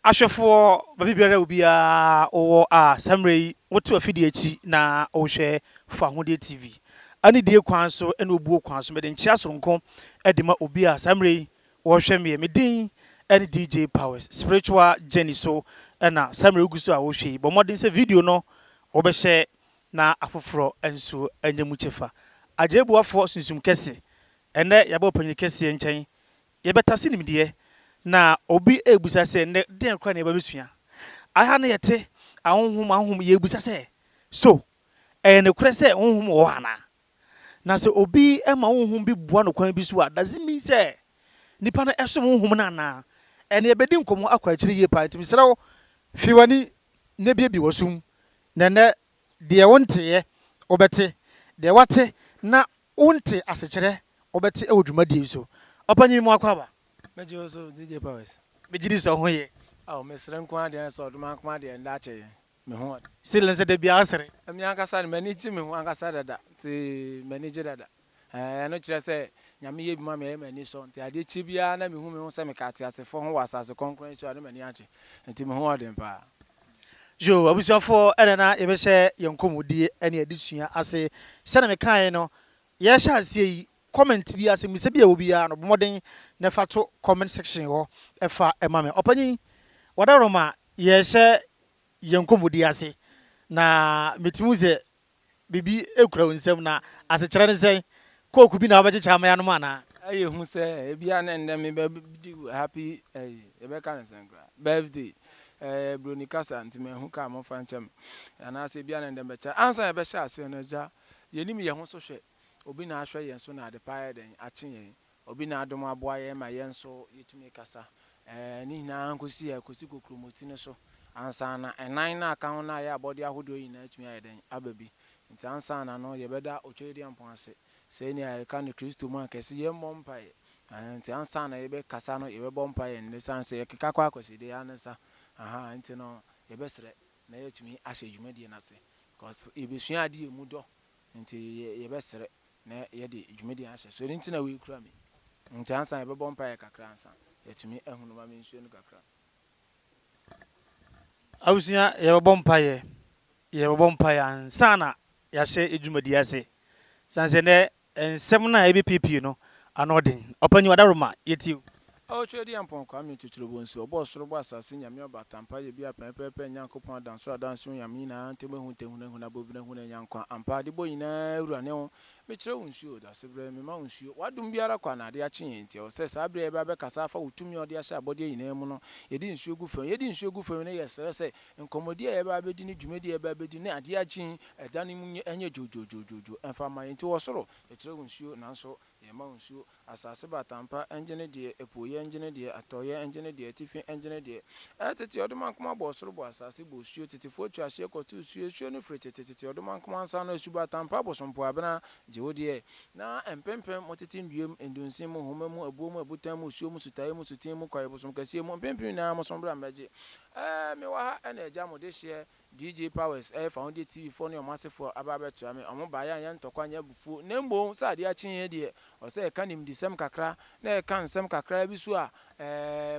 Ashefo baby biara obia owo a samrei wotu afidi echi na ohwe fa hode TV ani die kwan so ena obuo kwan so mede nchia soronko edema obi a samrei wo hwe me medin ene DJ Powers spiritual journey so ena samrei guso a wo hwe bo modern se video no wo be share na afoforo enso anyemu chefa ajebuafo sunsum kese ene yabo panyi kese nchen yebetase nimdie na obi ebusa se ne den kwa na eba besua aha na yete ahonhom ye ebusa se so ne kure se honhom wo ana na se obi ema honhom bi bua no kwan bi so a does it mean say nipa na esom honhom na na ene ebedi nkomo akwa akiri ye pa ntimi serew fiwani ne bia bi wasum na ne de wonte ye obete de wate na wonte asechire obete ewodwumadi so opanyi mu akwaba Meji also DJ Powers. Mejidi so ho ye. Mesre nko ade so duma nko ade nda che me ho. Silence de bia asere. Emi ankasa ne manage me ho ankasa dada. Ti manage dada. No kire se nyame ye bi ma me mani so. Ti ade chi bia na me hu se me ka ate asefo ho wasase konkron chi ade mani ache. Nti me ho ade mpa. Jo abusuafo ene na ye be hye yenkomodi ene adisua ase. Se na me kan no ye hye ase yi comment bi ase mise bia obi a no bomoden na fa to comment section ho efa ema me opanyi wadaroma ye hye yenkomodi ase na metimuze bibi ekura wonsem na ase kire ne sen koku bi na obejecha ma ya no mana Aye hu se bia na ndem me be happy e be kan sen kra birthday broni kasa nti me hu ka mo fa nchem ana se bia na ndem be cha ansa e be sha ase na ja yenim ye ho so hwe obi na ahwe yen so na de pae den ache yen obi na adom aboa ye ma yen so yetumi kasa ni na nkosi ya kosi kokromoti ne so ansa na enan na aka ho na ya abode ahodo yin na atumi aye den ababi nti ansa na no ye beda otwedi ampon ase se ni aye kan Kristo mu akese ye mompae nti ansa na ye be kasa no ye be bompae ne sanse ye keka kwa akosi de ansa aha nti no ye besre na ye tumi ahye dwumadi na se cause e besua ade emu do nti ye besre na ye de dwumadi ahye so nti na we kura me nti ansa ye be bompae kakra ansa ye tumi ehunu ma me nsuo no kakra awusia ye bebɔ mpaye ansa na ya hye edwumadi ase sanse ne ensem na ebe pipi no anodin opanyi wadaroma yeti Twedi ampon kwa mi tutulo bonsi obo soro bo asase nyame obatampa ye bia pepepe nyankopon adanso adanso nyame na ntebe hu tehuna na bobina hu na nyankwa ampa de boyina ewura ne ho me kire wonsuo da sebre me ma wonsuo wadum biara kwa na ade ache enti o se sabre ebe be kasa fa wotumi ode ahye abode yina mu no yedi nsuo gu fam ne yesere se nkomodi ebe abedi ne dwumedi ebe abedi ne ade ache edane mu enye jojojojojo enfa ma enti wo soro ye kire wonsuo nanso ye ma wonsuo asase batampa engine de epoye engine de atoye engine de tifi engine de tete odoma nkoma bo soro bo asase bo suo tete fotu ahye kotu suo no frete tete odoma nkoma ansa no suba tampa bo sompo abena jeodie na empempem motete ndwem endunsin mu homa mu abuo mu abutan mu suo mu sutaye mu sutin mu kwaye bo som kase mu empempem na mo sombra mbeje me wa ha na eja mo de hye DJ Powers found TV for no massive ababeto ame omo ba ya yen tokwa nya bufu nembo sa ade achi de o se ka nim disem kakra na ka nsem kakra bi so a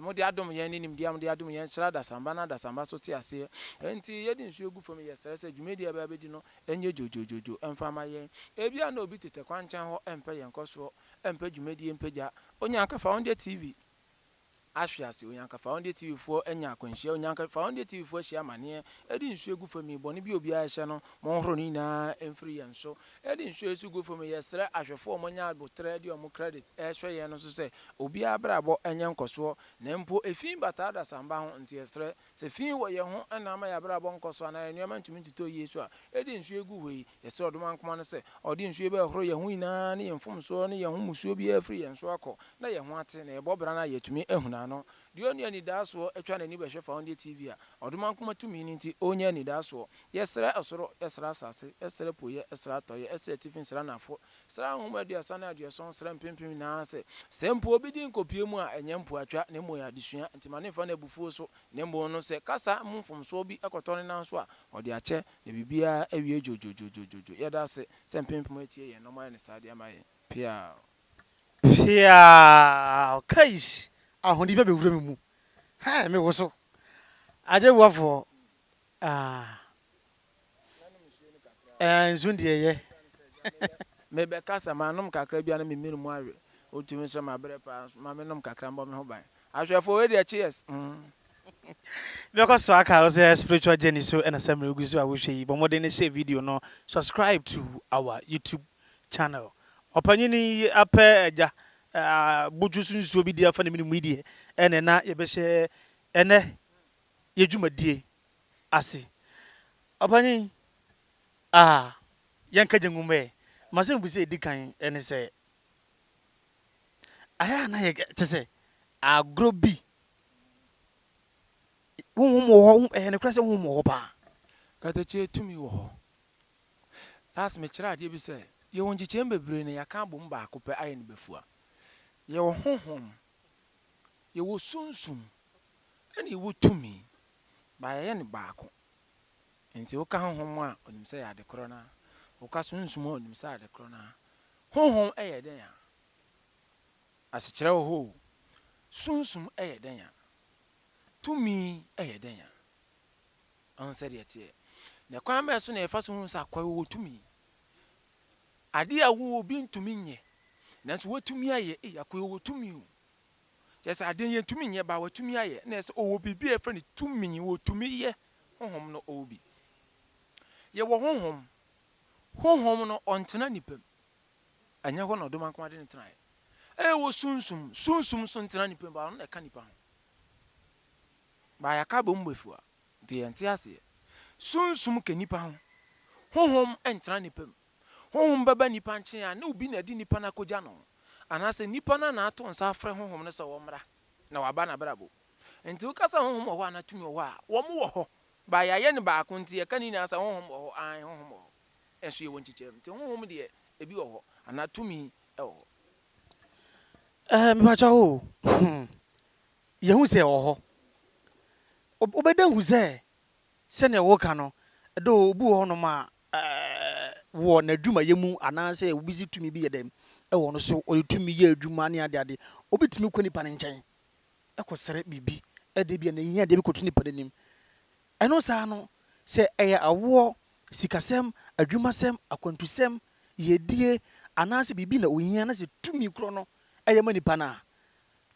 mo de adom yen nim dia mo de adom yen kyra da samba na da samba so ti ase enti yedi nsu egu fam ye sere se dwumedi aba bedi no enye jojojojo emfa ma yen ebia na obi tete kwanchan ho empe yen koso empe dwumedi empeja onyanka found TV Ashiasi onyanka found TV for enya akwanhia onyanka found TV for hia mane edi nsu egu fami boni bi obi a hye no monhoro ni na emfiri yen so edi nsu esu egu fami yesre ahwefo omonya abotre di omo credit hwe yen no so se obi abrabo enye nkoso na mpo efin bata da samba ho nti yesre se fin wo ye ho na ma ya brabo nkoso na enema ntumi ntito yesu a edi nsu egu hoi yesre odoma nkoma no se odi nsu ebe horo ye ho ina na ye mfom so na ye ho musuo bi afiri yen so akọ na ye ho ate na ye bobra na ye tumi ehuna no di oni ani daso etwa na ni behwe found TV a oduma nkoma tumi ni nti onya ani daso yesre osoro yesra asase yesre poye yesra toye yesre tifin sra nafo sra homa aduasa na aduason sra mpempem na se sempo obidi nkopie mu a enye mpo atwa na mo ya disua nti mane fa na bufuo so na mbo no se kasa mfom so bi ekoto ne na so a ode ache na bibia awie jojojojojo yeda se mpempem atie ye no ma ne stade amaye pia kais ahoni be bewura me mu ha me wo so Aje wafo. Ah. Nsu ndiye ye. Maybe kasa manum kakra bia na me minu mu awe. Otumi so ma brɛ pa ma me nom kakra mbɔ me ho ban. Ahwɛfo we dey cheers. Because so aka say spiritual journey so and assembly we so I wish you but more than share video no subscribe to our YouTube channel. Opanyini apɛ agya buju sunsu obi dia fa ne mini media ene na ye be share ene ye dwumadie ase. Opanyin yanka jengumbe masem bu say dikan ene say aya na ye te say agro bi wo ne krase wo pa Katache tumi wo ho. Last me kyerɛ ade bi sɛ ye won gyikyem bebre ne yaka bom ba akopɛ aye ne befua. Ye wo honhom. Ye wo sunsum. Ɛne ye wo tumi. Ba ye ne baako. Enti wo ka honhom a onim sɛ ya de koro na. Wo ka sunsum a onim sɛ ya de koro na. Honhom ɛyɛ den ya. Asikyerɛ wo ho. Sunsum ɛyɛ den ya. Tumi ɛyɛ den ya. On sɛ de tie. Na kwan bɛ so na ɛfa so hu sɛ akwa wo tumi. Ade a wo obi ntumi nyɛ. Nanso wo tumi ayɛ akwa wo tumi o. Kyɛ ade yɛ tumi nyɛ ba wo tumi ayɛ. Na ɛsɛ wo bibi e fa ne tumi wo tumi yɛ. Honhom no obi. Ye wo honhom. Honhom no ontena nipam. Anya ho no do man kwa de ne tena. Wo sunsum so ntena nipam ba no na ka nipa ho. Ba ya ka bom befua. De ente ase. Sunsum ke nipa ho. Honhom entena nipam. Honhom baba nipa nche a na obi na di nipa na kogya no. Anase nipa na ato nsa afre honhom no se wo mra. Na waba na brabo. Enti ukasa honhom wo na tumi wo a wo mo wo ho. Ba ya ye ne ba ko nti ye ka ni na sa honhom wo ho an honhom wo. Enso ye won chiche. Nti honhom de ebi wo ho. Ana tumi e wo. Me pa cha ho. Ye hu se wo ho. Obeda hu se ne wo ka no do obu ho no ma wo na dwuma ye mu ananse obi si tumi bi ye dem e wo no so o tumi ye adwuma ne ade obi tumi ko nipa ne nkyɛn e ko sere bibi e de bi na hia de bi ko to nipa denim eno sa no se eye awo sikasem adwumasem akwantusem yedie ananse bibi na ohia na se tumi kro no eye ma nipa na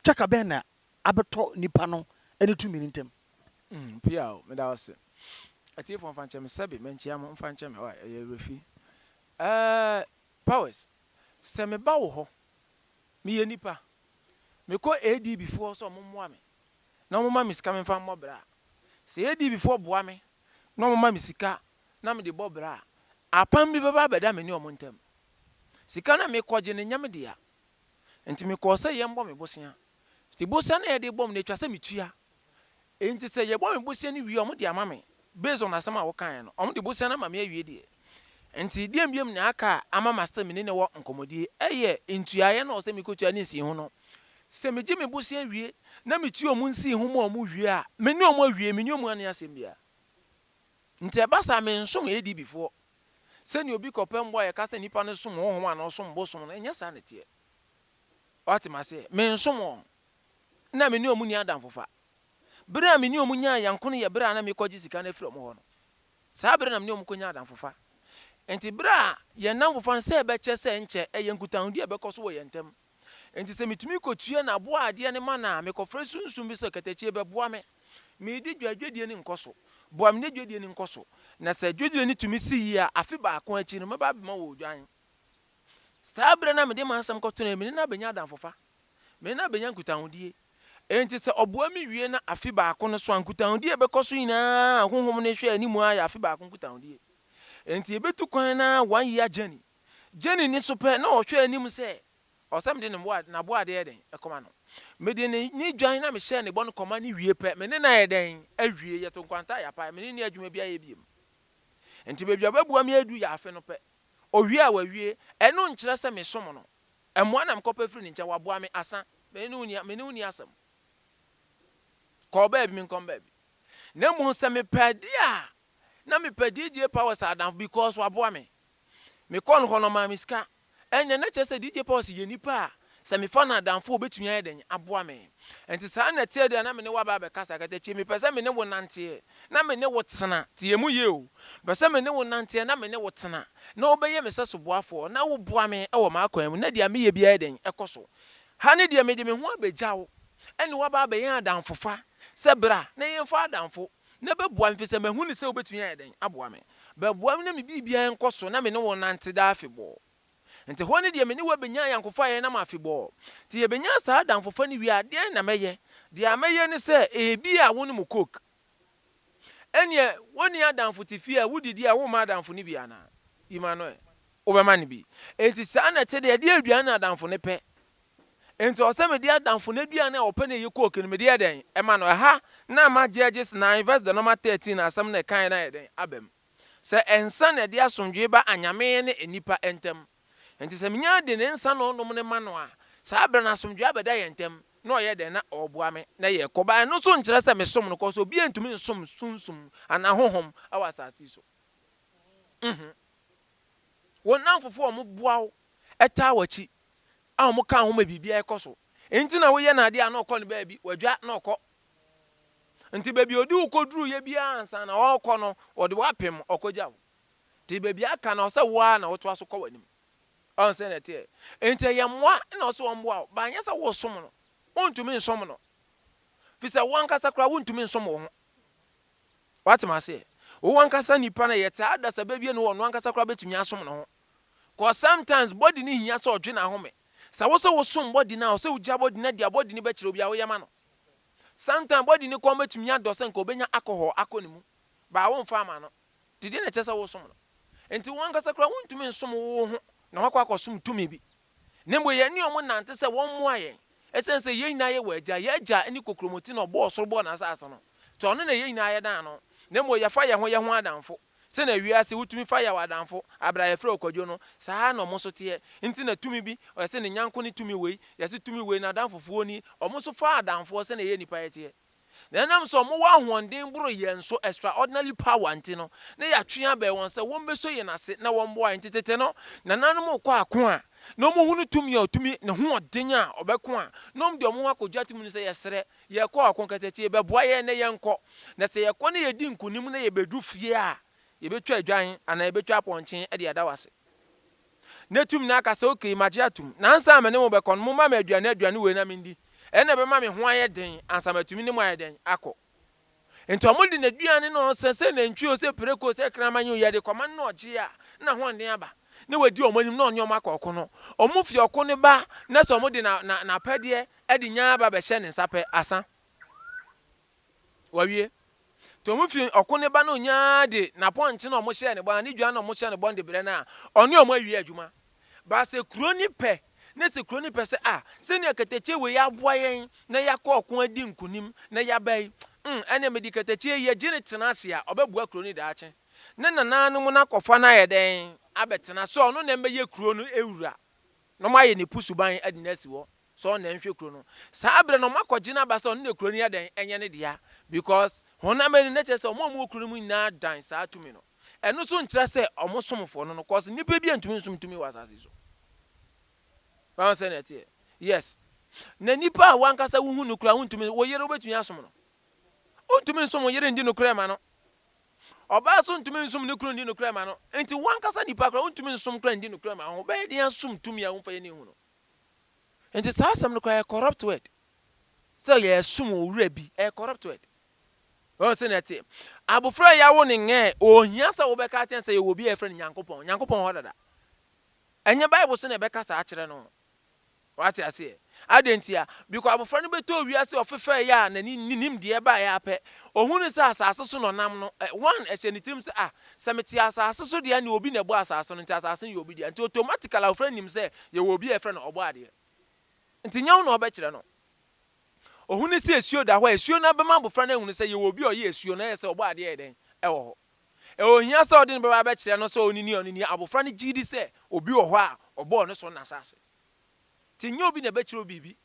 twaka ben na abeto nipa no ene tumi ntem Pia me da wase. Ati fon fanche me sebe menchia mo fanche me wa ye refi. Powers. Se me ba wo ho. Me ye nipa. Me ko AD before so mo moa me. Na mo ma me sika me fa mo bra. Se AD before boa me. Na mo ma me sika na me de bo bra. Apam bi baba beda me ni o mo ntem. Sika na me koje ne nyam de ya. Enti me ko se ye mbo me bosia. Ti bosia na ye de bom na twa se me tua. Enti se ye bo me bosia ni wi o mo de ama me. Based on asama wo kan no. O mo de bosia na ma me awie de. Enti diem biem na aka ama master me ne wo nkomodie eye ntuaye na o se me kotua ne nsi ho no. Se me gi me bosia wie na me tuo mu nsi ho mo mo wie a me ne o mo wie me ne o mu ane asem bia. Nti eba sa me nsom edi before. Se ni obi kopem boy ka se nipa ne som ho ho ana som bo som no enya sa ne tie. Oti ma se me nsom o na me ne o mu ni adam fofa. Bere me ne o mu nya yanko ne ye bere na me koji sika na firi o mo ho no. Sa bere na me ne o mu konya adam fofa. Enti bra ye nam fofa nse be che se nche eye nkutahudi e be koso wo ye ntem. Enti se mitumi kotua na bo ade ne ma na me kofre sunsum bi se katachi be boa me. Me di dwadwadie ni nkoso. Boa me ne dwadie ni nkoso. Na se dwadie ni tumi si yi a afi ba ko achi no me ba ma wo dwan. Sa bra na me de mansam koto na me na benya adam fofa. Me na benya nkutahudi. Enti se oboa mi wie na afi ba ko no so nkutahudi e be koso ina honhom ne hwe animu a afi ba ko nkutahudi. Enti ebetu kwan na 1 year journey. Journey ni super na o hwe anim se osam de ne board na board de den ekoma no. Me de ni dwan na me share ne bon koma ni wie pe me ne na ye den awie ye to kwanta ya pa me ne adwuma bia ye biem. Enti be bia babua me adu ya afe no pe. O wie a wa wie eno nkire se me som no. Emo na me kopa firi ni nche wa boa me asa. Me ne uni asam. Ko ba bi me nkom ba bi. Na mu se me pedi a na me pe DJ Powers adam because waboa me. Me kon ho no ma miska. Enye na chese DJ Powers ye nipa sɛ mefa no adamfo obɛtumi ayɛ den aboa me enti saa na tie de na me ne waba be kasa katachi me pɛ sɛ me ne wo nante na me ne wo tena tie mu ye o pɛ sɛ me ne wo nante na me ne wo tena na obɛyɛ me sɛ soboafo na wo boa me ɛwɔ maakwan mu na dia me ye bia ayɛ den ɛkɔ so ha ne dia me de me ho abegyawo ɛne waba be yɛ adamfo fa sɛ bra na yɛmfa adamfo na bɛboa mfi sɛ mahu ne sɛ obɛtumi ayɛ den aboa me bɛboa me na me bibia nkɔ so na me ne wo nante da afebɔ nti hɔ ne deɛ me ne wa benya yankofo ayɛ na mafebɔ nti yɛ benya saa adamfofa ne wi adeɛ na mɛyɛ deɛ mɛyɛ ne sɛ ebi a wo ne mu coke ɛneɛ woni adamfo te fie a wodidi a wo ma adamfo ne bi ana Emmanuel wobɛma ne bi enti saa na te deɛ deɛ aduane na adamfo ne pɛ enti ɔsɛ me deɛ adamfo ne aduane a ɔpɛ ne yɛ coke ne me deɛ den ɛma no ɛha na ma Judges 9 verse the number 13 asɛm na kan na yɛ den abam sɛ ɛnsa na de asomdwe ba anyame ne enipa entem enti sɛ menya de ne nsa no nom ne ma no a saa bra na asomdwe abɛda yɛ ntem na ɔyɛ den na ɔboa me na yɛ kɔba ɛno so nkyerɛ sɛ mesom no kɔ so obi antumi nsom sunsum ana honhom awɔ asase so wɔn namfofo ɔmo boa wo ɛtaa wɔkyi a ɔmo ka ho ma bibia ɛkɔ so enti na woyɛ na ade a na ɔkɔ ne baabi wadwa na ɔkɔ nti baabi odi ukoduru ye bia ansa na ɔkɔ no ɔde wapem ɔkɔgya wo nti baabi aka na ɔsɛ wo a na woto aso kɔ w'anim ɔnsɛ na tie enti yɛ mmoa na ɔsɛ ɔmboa ba anyɛ sɛ wo som no wontumi nsom no fi sɛ wo ankasa kora wontumi nsom wo ho watem ase wo ankasa nipa na yɛ taa da sɛ baabi no wɔ no ankasa kora betumi asom no ho cause sometimes body ni hia sɛ ɔdwe na home sɛ wo sɛ wo som body na ɔsɛ wo gya body na dia body ni bɛkyerɛ obi a woyɛ ma no sometimes body ni kɔ betumi adɔ sɛ nka obenya alcohol akɔ ne mu ba wo mfa ama no didi na kyɛ sɛ wo som no enti wo ankasa kora wontumi nsom wo ho na wakɔ akɔsom tumi bi ne mbo yɛ ni ɔmo nante sɛ wɔn mmoa yɛn ɛsɛn sɛ yɛn nyinaa yɛ wɔ agya yɛ agya ani kokromoti na ɔbɔ ɔsoro bɔ na asase no tɔ ɔno na yɛn nyinaa yɛ dan no ne mbo yɛfa yɛn ho adamfo sɛ na wiase wotumi fa yɛ wadamfo abra yɛfrɛ okwadwo no saa na ɔmo so teɛ nti na tumi bi ɔsɛ ne nyanko ne tumi wei yɛsɛ tumi wei na adamfofoɔ ni ɔmo so fa adamfoɔ sɛ na yɛ nipa yɛ teɛ na nam so ɔmo wɔ ahoɔden boro yɛn so extraordinary power nti no na yɛatwe abɛ wɔn sɛ wɔn bɛso yɛn ase na wɔn boa nti tete no na nanom kɔ ako a na ɔmo hunu tumi a tumi ne ho ɔden a ɔbɛko a na ɔmo de ɔmo akɔgya tumi no sɛ yɛsrɛ yɛkɔ ako nkatakyie bɛboa yɛn na yɛnkɔ na sɛ yɛkɔ na yɛdi nkonim na yɛbɛdu fie a yɛbɛtwa adwan ana yɛbɛtwa apɔnkyen de ada wase na tumi na aka sɛ okay magye atum nansa amene mo bɛkɔ no mo ma aduane wei na mendi ɛna bɛma me ho ayɛ den ansa matumi ne mo ayɛ den akɔ enti ɔmo de n'aduane no sɛ nantwie sɛ pereko sɛ kraman yɛ de kɔma no ɔgye a na ho nden aba ne wadi ɔmo anim na ɔne ɔmo akɔ ɔko no ɔmo fi ɔko ne ba na sɛ ɔmo de na pɛdeɛ de nya aba bɛhyɛ ne nsa pɛ asa wawie to ɔmo fi ɔko ne ba no nya de na pɔnkye na ɔmo hyɛ ne bɔ ne dua na ɔmo hyɛ ne bɔ de brɛ na ɔne ɔmo awie adwuma ba sɛ kuro ni pɛ ne sɛ kuro ni pɛ sɛ sɛ ne akatakye we ya boa yɛn na yakɔ ɔko adi nkunim na yabai ɛne me di katakye yɛ gye ne tena ase a ɔbɛbua kuro ni daakye ne nananom na kɔfa na yɛ den abɛtena so ɔno na mbɛyɛ kuro no ewura na mo ayɛ ne pusuban adi na asi wɔ so na nhwɛ kuro no saa abrɛ no makɔgye na ba sɛ ɔno na kuro ni yɛ den ɛnyɛ ne dia because honam ani na kyerɛ sɛ ɔmo mo kuro mu nyinaa dan saa tumi no ɛno so nkyerɛ sɛ ɔmo somfo no cause nipa bi antumi nsom tumi wɔ asase so wɔn sɛ na tie yes na nipa a wankasa wo hu no kura wontumi wo yere wobɛtumi asom no wontumi nsom wo yere ndi no kura ma no ɔbaa so ntumi nsom ne kuro ndi no kura ma no enti wankasa nipa kura wontumi nsom kura ndi no kura ma ho bɛyɛ de asom tumi a womfa yɛ ne hu no enti saa asɛm no kura corrupt word sɛ yɛ som owura bi corrupt word wɔn sɛ na tie abofra ya wo ne ngɛ ohia sɛ wobɛka kyɛn sɛ yɛ wo bi ɛfrɛ ne nyankopɔn hɔ dada ɛnyɛ bible so na ɛbɛka saa akyerɛ no wate ase adentia because abofra no beto wiase ofefe ya na nim de ba ya apɛ ohunu sɛ asase so no nam no one ɛhyɛ ne tirim sɛ sɛ meti asase so de ne obi na ɛbɔ asase no nti asase no yɛ obi de nti automatically abofra nim sɛ yɛ wo obi ɛfrɛ no ɔbɔ ade nti nyawo na ɔbɛkyerɛ no ohunu sɛ esuo da hɔ esuo na bɛma abofra no ehunu sɛ yɛ wo obi ɔyɛ esuo na yɛ sɛ ɔbɔ ade yɛ den ɛwɔ hɔ ohia sɛ ɔde ne bɛba bɛkyerɛ no sɛ onini abofra no gidi sɛ obi wɔ hɔ a ɔbɔ no so na asase ti nyo bi na bɛkyerɛ bibi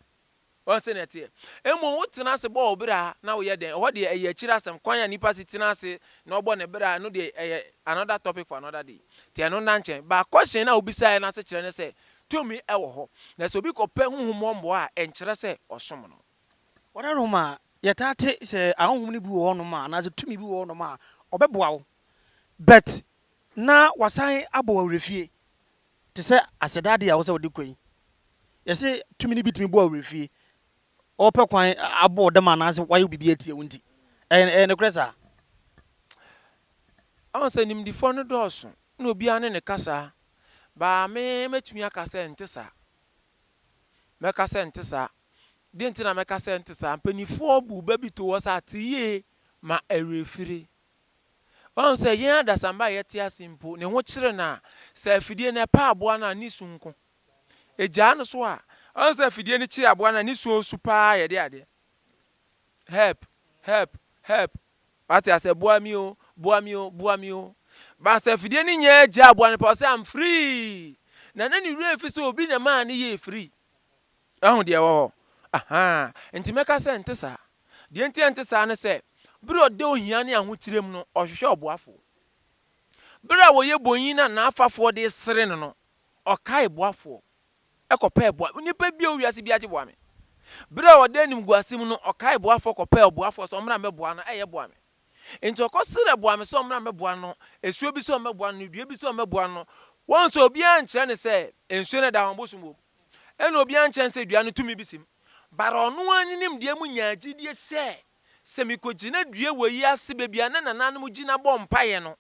wɔn sɛ na tie emu wo tena ase bɔ obira na wo yɛ den hɔ de ɛyɛ kyerɛ asɛm kwan ya nipa si tena ase na ɔbɔ ne bira no de ɛyɛ another topic for another day ti ɛno na nkyɛn ba question na obisa na ase kyerɛ ne sɛ tumi ɛwɔ hɔ na sɛ obi kɔpɛ honhommɔmmɔ a ɛnkyerɛ sɛ ɔsom no Wadaroma yɛtate sɛ ahohom no bi wɔ hɔnom a anaasɛ tumi bi wɔ hɔnom a ɔbɛboa wo but na wasan abɔ awerɛfie te sɛ asɛdade a wo sɛ wode kɔ yi yɛsɛ tumi no bi tumi bɔ awerɛfie ɔpɛ kwan abɔ dɛm anaasɛ wayɛ biribi atie wo nti ɛyɛ nokorɛ saa ɔn sɛ nimdifoɔ no dɔɔso na obiara ne ne kasa baa mɛtumi aka sɛ nte saa mɛka sɛ nte saa deɛ nti na mɛka sɛ nte saa mpanimfoɔ bu ba bi to wɔ sɛ ate yie ma awerɛfiri ɔn sɛ yɛn adasamba a yɛte ase mpo ne ho kyerɛ no a sɛ afidie no ɛpa aboa no a ne su nko ɛgyaa no so a ɔn sɛ afidie no kye aboa no a ne su osu paa yɛde adeɛ help wate asɛ boa mi o ba sɛ afidie no nyɛ gyaa aboa no pɛ ɔsɛ am free na ne werɛ fi sɛ obi na maa ne yɛ free ɛho deɛ wɔ hɔ nti mɛka sɛ nte saa deɛ nti nte saa ne sɛ bere ɔde ohia ne ahokyerɛ mu no ɔhwehwɛ ɔboafo bere a wɔyɛ bonyin na n'afafoɔ de sere no no ɔkae boafoɔ ɛkɔpɛ boa nipa bi owiase bi agye boa me bere a ɔde anim guase mu no ɔkae boafoɔ kɔpɛ ɔboafoɔ sɛ ɔmmra mɛboa no ɛyɛ boa me nti ɔkɔsere boa me sɛ ɔmmra mɛboa no esuo bi sɛ ɔmɛboa no dua bi sɛ ɔmɛboa no wɔn sɛ obiara nkyerɛ ne sɛ nsuo no da wɔn bosom wɔ mu ɛna obiara nkyɛn sɛ dua no tumi bi sim bara ɔno anyim deɛ mu nyaagyedeɛ sɛ mikɔgyina dua wɔ yi ase baabi a na nananom gyina bɔ mpaeɛ no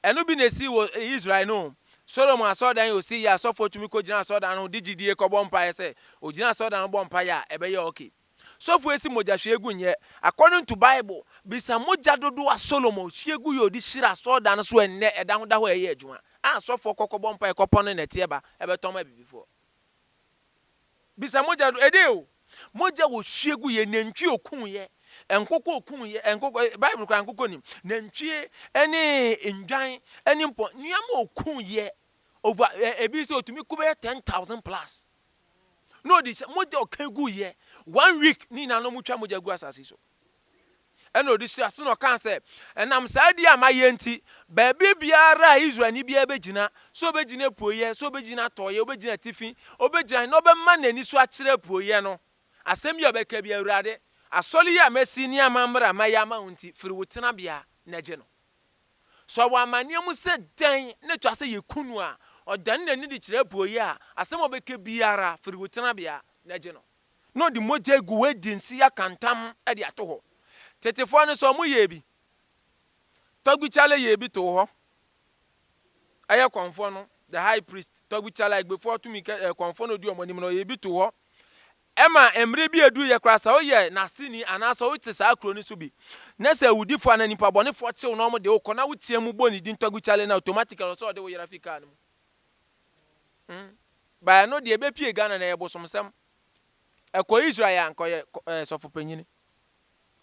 ɛno bi na esi wɔ Israel no Solomon asɔredan yɛ osi yɛ asɔfoɔ tumi kɔgyina asɔredan no de gyidie kɔbɔ mpaeɛ sɛ ogyina asɔredan no bɔ mpaeɛ a ɛbɛyɛ okay sɔfoɔ esi mogya hwie gu nyɛ according to Bible bisa mogya dodo a Solomon hwie gu yɛ odi hyira asɔredan no so ɛnnɛ ɛda ho da hɔ ɛyɛ adwuma a asɔfoɔ kɔkɔbɔ mpaeɛ kɔpɔ no nɛteɛ ba ɛbɛtɔm abibifoɔ bisa mogya do ɛde o mogya wɔ hwie gu yɛ nantwi okun yɛ enkoko okun yɛ enkoko Bible kora enkoko nim nantwie ɛne ndwan ɛne mpo nneɛma okun yɛ over ebi sɛ otumi kubɛ 10,000 plus no di mogya okan gu yɛ 1 week ni na no mutwa mogya gu asase so ɛna odi hyɛ so no kan sɛ ɛnam saa di ama yɛ nti baabi biara Israel ni bia bɛgyina so bɛgyina puoyɛ so bɛgyina tɔyɛ obɛgyina tifi obɛgyina no bɛma n'ani so akyerɛ puoyɛ no asɛm yi ɔbɛka bi awurade asɔle yi a masi ni amamra maya ma nti firi wo tena bia na gye no so wa amane mu sɛ dan ne twa sɛ yɛkunu a ɔdan n'ani de kyerɛ puoyɛ a asɛm ɔbɛka biara firi wo tena bia na gye no no di mogya gu wadi nsi akantam de ato hɔ tetefoɔ no so mo yɛ bi tɔgbikyale yɛ bi to hɔ ɛyɛ kɔnfoɔ no the high priest tɔgbikyale egbefoɔ tumi kɔnfoɔ no di ɔmɔnim no yɛ bi to hɔ ɛma emre bi edu yɛ kora sa oyɛ nasini anaasa wote saa kro ni so bi na sɛ awudifo ana nipa bɔnefoɔ kyew na ɔmo de wokɔ na wotie mu bɔ ne din tɔgbikyale na automatically so ɔde wo yɛra fika no mu ba no de ebepie Ghana na yɛbosomsɛm ɛkɔ Israel ankɔyɛ sɔfo panyini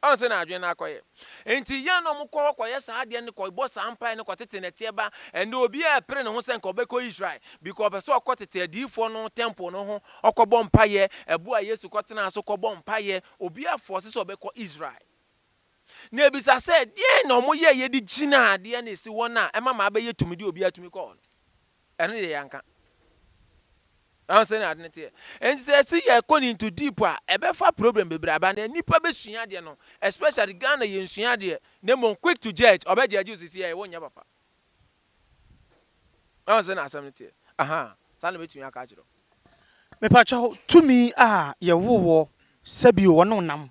ɔnse na adwen na akɔyɛ enti yɛn no mo kɔ kɔyɛ saa deɛ ne kɔbɔ saa mpa ne kɔtete ne tieba ɛnde obi a pere ne ho sɛ nkɔ bɛkɔ Israel because ɔbɛ sɛ ɔkɔtete adiifo no temple no ho ɔkɔbɔ mpaeɛ ɛbo a Yesu kɔtena so kɔbɔ mpaeɛ obi a force sɛ ɔbɛkɔ Israel na ebisa sɛ deɛ na ɔmo yɛ de gyina adeɛ na esi wɔn a ɛma ma abɛyɛ tumidi obi atumi kɔ no ɛno de yanka ɔnse na adene te enti sɛ si yɛ kɔ into deep a ɛbɛfa problem bebree aba na nipa bɛsua deɛ no especially Ghana yɛ nsua deɛ na mo quick to judge ɔbɛgye agye sisi yɛ wɔnya papa ɔnse na asɛm ne te saa na betumi aka akyerɛ mepatwa tumi a yɛwowɔ sɛbio wɔno nam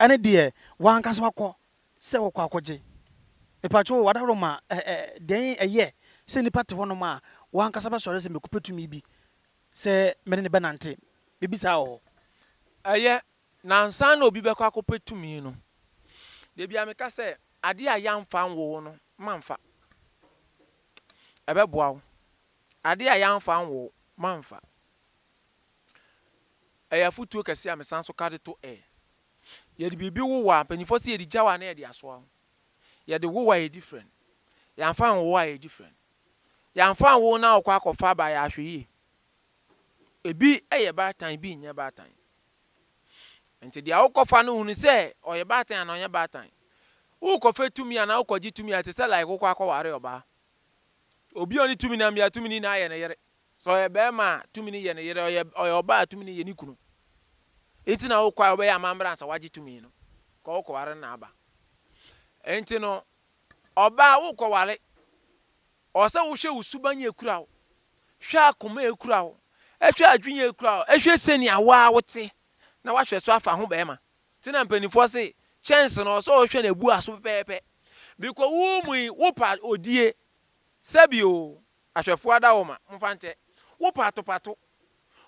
ɛne deɛ wankasa wakɔ sɛ wɔkɔ akɔgye mepatwa wadaroma den ɛyɛ sɛ nipa te hɔ nom a wankasa bɛsɔre sɛ mekɔpɛ tumi bi sɛ mene ne bɛnante bibi saa wɔ ɛyɛ nansa na obi bɛkɔ akɔpɛ tumi no de bia meka sɛ ade a yɛmfa nwo no mamfa ɛbɛboa wo ade a yɛmfa nwo mamfa ɛyɛ futuo kɛse a mesan so kade to yɛde bibi wo wa panifo sɛ yɛde gyawa na yɛde asoa yɛde wo wa yɛ different yɛmfa nwo wa yɛ different yɛmfa nwo na ɔkɔ akɔfa ba yɛ ahwe yi ebi ɛyɛ baatan bi nyɛ baatan enti dia wokɔfa no hunu sɛ ɔyɛ baatan na ɔnyɛ baatan wokɔfa tumi ana wokɔgye tumi ate sɛ like wokɔ akɔware ɔba obi oni tumi na mbia tumi ni na ayɛ ne yere so ye be ma tumi ni ye ne yere oye oba tumi ni ye ni kunu enti na wo kwa obe ya amambra nsa waje tumi no ko wo ko ware na aba enti no oba wo ko ware o se wo hwe usubanye ekura wo hwe akoma ekura wo ehwe adwenya ekura wo ehwe seni awa wote na wahwe so afa ho be ma tina mpanifo se chance no so hwe na ebu aso pepepe biko wo mu wo pa odie sabio ahwefo ada wo ma mfante wo pato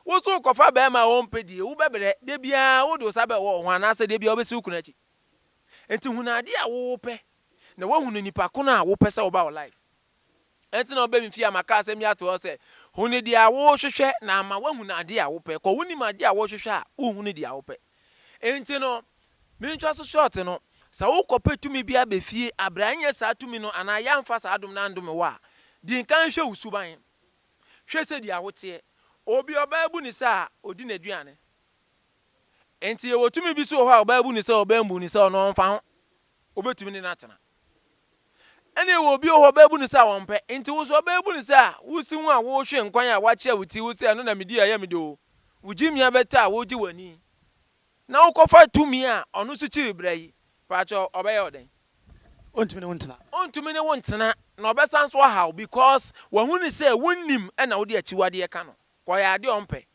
wo so kofa be ma wo mpedie wo bebere de bia wo do sabe wo ho anase de bia wo besi ukuna chi enti hunade a wo pe na wo hunu nipa ko na wo pese wo ba wo life enti na obe mfi amaka asem ya to se hunu de a wo hwehwe na ama wo hunade a wo pe ko woni ma de a wo hwehwe a wo hunu de a wo pe enti no mentwa so short no sa wo kopetumi bia be fie abranye sa tumi no ana ya mfa sa adom na ndom wa din kan hwe usuban hwe se de a wo te obi oba ebu ni sa odi na aduane enti ye wotumi bi so ho a oba ebu ni sa oba embu ni sa ono mfa ho obetumi ni natena ene wo obi ho oba ebu ni sa won pe enti wo so oba ebu ni sa wusi hu a wo hwe nkwan a wa che wuti wuti eno na medi ya medi o wujimia beta wo ji wani na wo kofa tumi a ono su chiri brai pacho oba ye oden ontumi ne wontena na obesan so how because wo hu ni say wonnim ena wo de achiwade ye ka no ko ya de ompe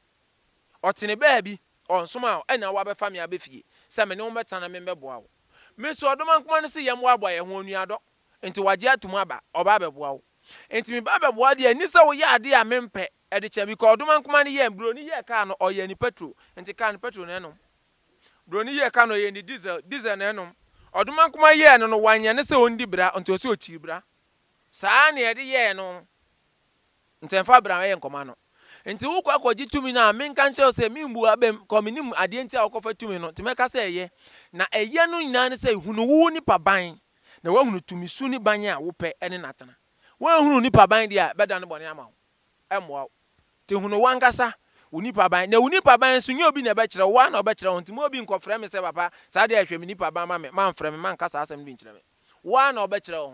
otene baabi onsoma ena wa befa me abefie se me ne wo beta na me beboa wo me so odoma nkoma ne se yem wa boye ho onuado enti waje atum aba oba beboa wo enti me ba beboa de ani se wo ya ade a mempe e de che bi ko odoma nkoma ne ye bro ni ye ka no oye ni petrol enti ka no petrol ne no bro ni ye ka no ye ni diesel ne no oduma nkoma ye no wanya ne se ondi bra enti o se ochi bra saa ne ye de ye no ntemfa bra ye nkoma no enti wo kwa kwaji tumi na menka nche se mimbu abem kominim ade enti a wokofa tumi no temeka se eye na eye no nyina ne se hunu wo ni paban na wo hunu tumi su ni ban a wo pe ene natana wo hunu ni paban dia beda ne bone ama wo emwo te hunu wangasa wo ni paban na wo ni paban su nye obi na be kire wo na obe kire ho ntimo obi nkofre me se papa sa de ahwe me ni paban ma me man frɛ me man kasa asem bi nkire me wo na obe kire ho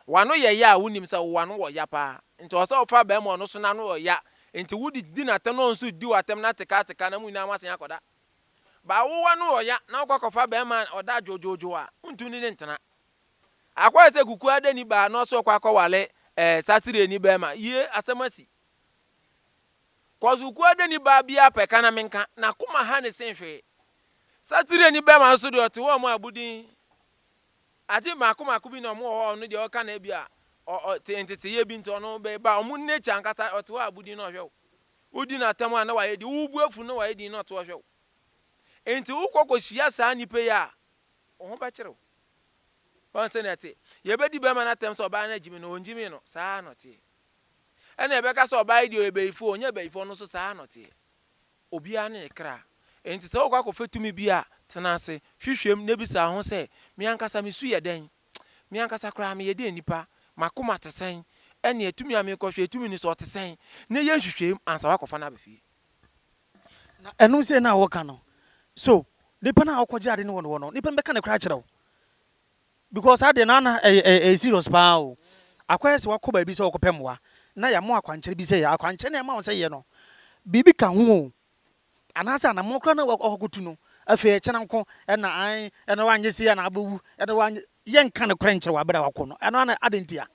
wano ye ya wo nim se wo wano wo ya pa nti o se ofa ba mo no so na no wo ya enti wudi di na tano nso di watem na teka na mu ina amasen akoda ba wo wanu oya na kwakofa be ma oda jojojo a untu ni ntena akwa se kuku ade ni ba no so kwakọ wale satire ni be ma ye asemasi kwazuku ade ni ba bia peka na menka na kuma ha ne senhwe satire ni be ma so de ote wo mo abudin ati ma kuma ku bi no mo ho no de o ka na bia tete ye bi nto no be ba omu nature ankata ote wa abudi no hwe udi na tamu na wa ye di ubu afu no wa ye di no to hwe enti wo kokohia saa nipe ya o ho ba kire won se nete ye be di be ma na tem so ba na jimi no onjimi no saa no te ene ebe ka so ba di ebe ifo onye be ifo no so saa no te obi a na ekra enti se wo kwakofetumi bi a tenase hwehwem ne bisa ho se mi ankasa mi su ye den mi ankasa kra mi ye de nipa makoma tesen ene etumi a me kohwe etumi ni so tesen ne ye hwehwem ansa wakofa na befie na enu se na wo ka no so nipa na akọje ade ne wono no nipa mbeka ne kra kire wo because ade na na serious pa o akwa se wakoba bi se wakopemwa na ya mo akwankyere bi se ya akwankyere na ma wo se ye no bibi ka ho anasa na mo kra na okotu no afi kyena nko na an ena wanye se ya na abawu ena wanye ye nka ne kra nkyere wa bra wakono ena na ade ntia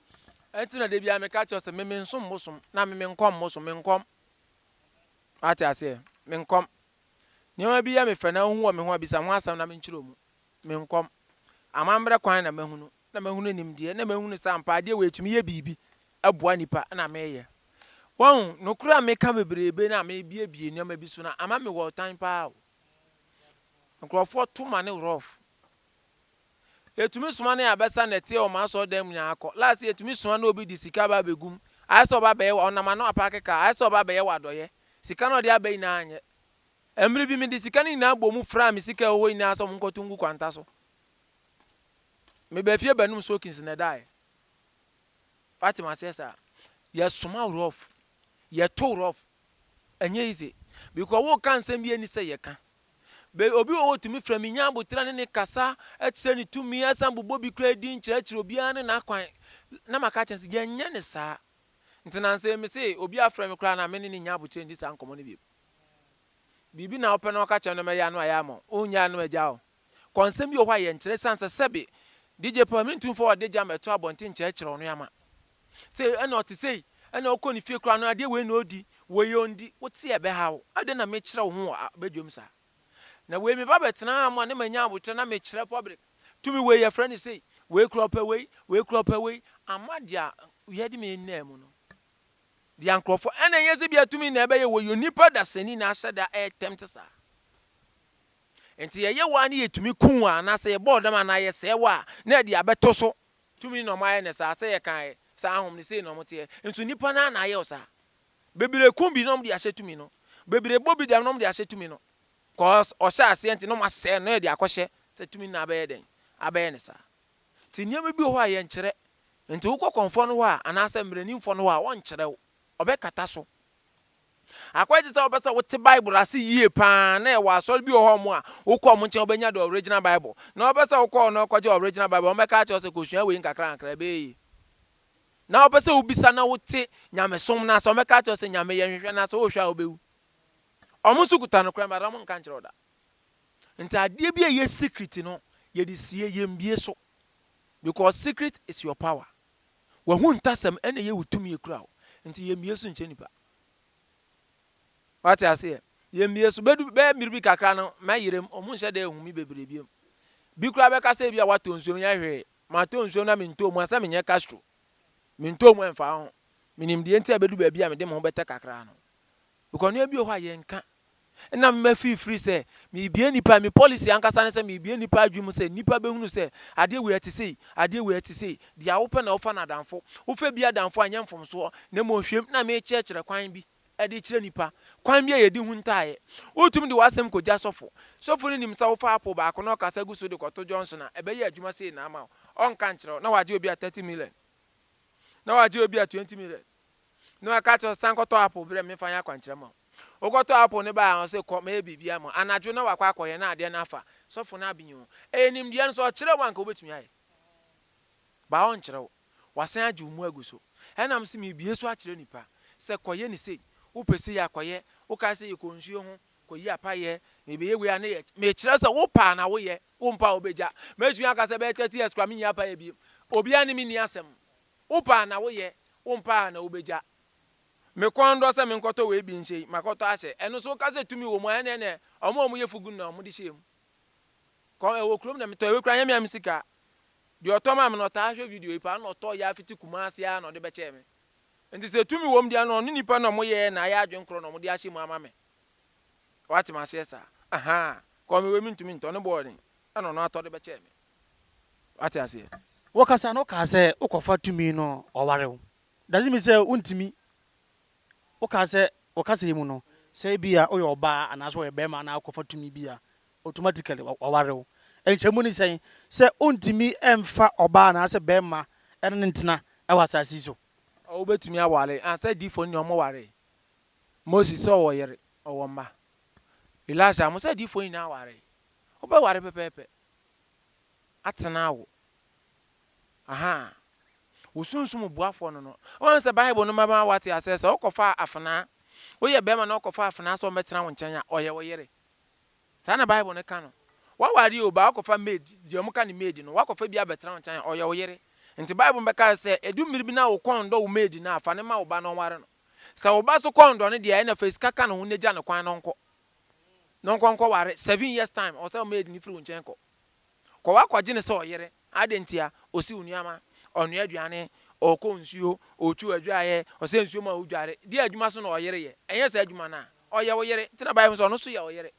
enti na de bia me ka kire se me nsom mosom na me nkom mosom me nkom ati ase me nkom nyama bi ya me fana hu wa me ho abisa ho asam na me nkyiro mu me nkom amambra kwan na mahunu nimdie na mahunu sampa de we etumi ye bibi aboa nipa na meye won no kura me ka bebrebe na me bie nyama bi so na ama me wo time pa nkrofo to mane rough etumi soma na abesa na tie o ma so dem nya akọ last etumi soma na obi di sika ba begum aiso ba be wa onama na apakeka aiso ba be wa doye sika no de abai na anye emri bi me di sika ni na agbomu fra me sika owo ni aso mo nkotungu kwanta so me be fie banum sokins na dai Fatima says ya soma rough ya to rough enye easy because wo kan sem bi ani say ye ka be obi wo tumi fra me nya abotira ne kasa etse ni tumi asambo bobi kra di nkyerechire obi an na kwan na maka chance ye nya ne saa nti na nse me say obi afrɛ me kra na me ne ne nya abuche ndi sa nkomo ne bi bibi na ope na ọka no me ya no ayamo onya no agya o konsem bi o hwa ye nkyere sanse sebe DJ Permanent for de jam eto abonte nkyerɛkyerɛ no yama say ɛna ɔte say ɛna ɔkɔ ne fie kra no ade we na odi we yondi wote ebe hawo ade na me kyerɛ wo ho badwom sa na we me ba betena ama ne manya abuche na me kyerɛ public tumi we ye friend say we kra pɛ we amadia ye de me nna mu no di ankrofo ena yezi bia tumi na ebe ye wo yonipa da sani na ahyeda tempt sa enti ye wa na ye tumi kun a na se ye board ma na ye se wa na de abeto so tumi no ma ye ne sa se ye kan sa ahom ne se no mote enti nipa na ye o sa bebire kun bi no de ahye tumi no bebire bobi da no de ahye tumi no cause o sha ase enti no ma se no ye de akohye se tumi na abe ye den abe ye ne sa ti nyame bi ho a ye nkyere enti wo konfo no ho a ana se mrani mfo no ho a won kyere wo obekata so akwaji sa obesa wote bible ase yie pa na e wa so bi ho mo a wo ko mo nche obenya the original bible na obesa wo ko no kwaje original bible o meka cha se ko hua we nkakra nkra be na obesa ubisa na wote nyamesom na so meka cha se nyame ye hwehwe na so wo hwa obewu omusu kuta no kra ma ram nka nkyere oda nti ade bi ye secret no ye di sie ye mbie so because secret is your power wa hu ntasem ene ye wutumi ye kura nti ye mbie so nche nipa what I say ye mbie so be miribi kakra no ma yirem omu nche da ehumi bebre biem bi kura be ka se bia wato nsuo nya hwe ma to nsuo na minto mu asa menye castro minto mu enfa ho minim de enti abedu ba bia me de mo beta kakra no because no bi ho aye nka na me free say me bie nipa me policy ankasa ne say me bie nipa adwum say nipa behunu say ade we ati say dia wo pe na wo fa na danfo wo fa bia danfo anya mfom so na mo hwem na me kyekere kwan bi ade kyere nipa kwan bia ye di hu ntae wotum de wasem ko gya sofo ni nim sa wo fa apo ba ko na kasa gu so de koto Johnson na ebe ye adwuma sei na ama on kan kyere na waje obi a 30 million na waje obi a 20 million na aka cho sankoto apo bre me fa ya kwan kyere ma ogoto apo ne ba on se ko ma bibia mo anajo na wakwa akoye na ade na afa sofo na abinyo enim de no so kyere wanka obetumi aye ba on kyere wasan aju mu aguso enam se me bie so a kyere nipa se koye ni sei wo pese ya koye wo ka se yikonsuo ho koyi apaye me be yewe ane ye me kyere se wo pa na wo ye wo mpa obeja meju aka se be 30 years kwa me nya apaye bi obi ani mi ni asem wo pa na wo ye wo mpa na obeja me kondo se me nkoto we bi nhye makoto ahye eno so ka se tumi wo mu ene ne omo ye fugu na omo di hyem ko e wo krom na me to we kra nya me amsika de otoma me no ta ahwe video ipa na oto ya afiti kumase ya na de be che me nti se tumi wo mu dia no nipa na mo ye na ya adwenkro na mo di ahye mu ama me wati ma se sa aha ko me we mi ntumi nto ne boarding ana no ato de be che me wati ase wo kasa no ka se ukofa tumi no owarew does me say untimi wo kasa yimu no say bia oyo oba anaso we be ma na ukofa tumi bia automatically owarew enchemu ni say untimi emfa oba na se be ma ene ntina e wasasi so o betumi awale an say difo ni omo ware Moses so wo yere owo ma Elijah mo say difo ni na ware o be ware pepepe atena wo aha wosunsum buafo no won se Bible no mama wate asese okofa afana oye be ma na okofa afana so metena wo nkyanya oye wo yere sa na Bible ne ka no wa ware oba okofa maid di omuka ni maid no wakofa bi abetena wo nkyanya oye wo yere nti Bible mbeka se edu mmiri bi na wo kondo wo maid na afa ne ma wo ba no ware no sa wo ba so kondo ne de na face kaka no ne gya ne kwan no nko ware 7 years time o se maid ni firi wo nkyanya ko wakwaje ne se oyere adentia osi unuama onu aduane oko nsuo otu adwaye o se nsuo ma odware di adwuma so na oyere ye enye se adwuma na oye wo yere tina Bible so no so ye oyere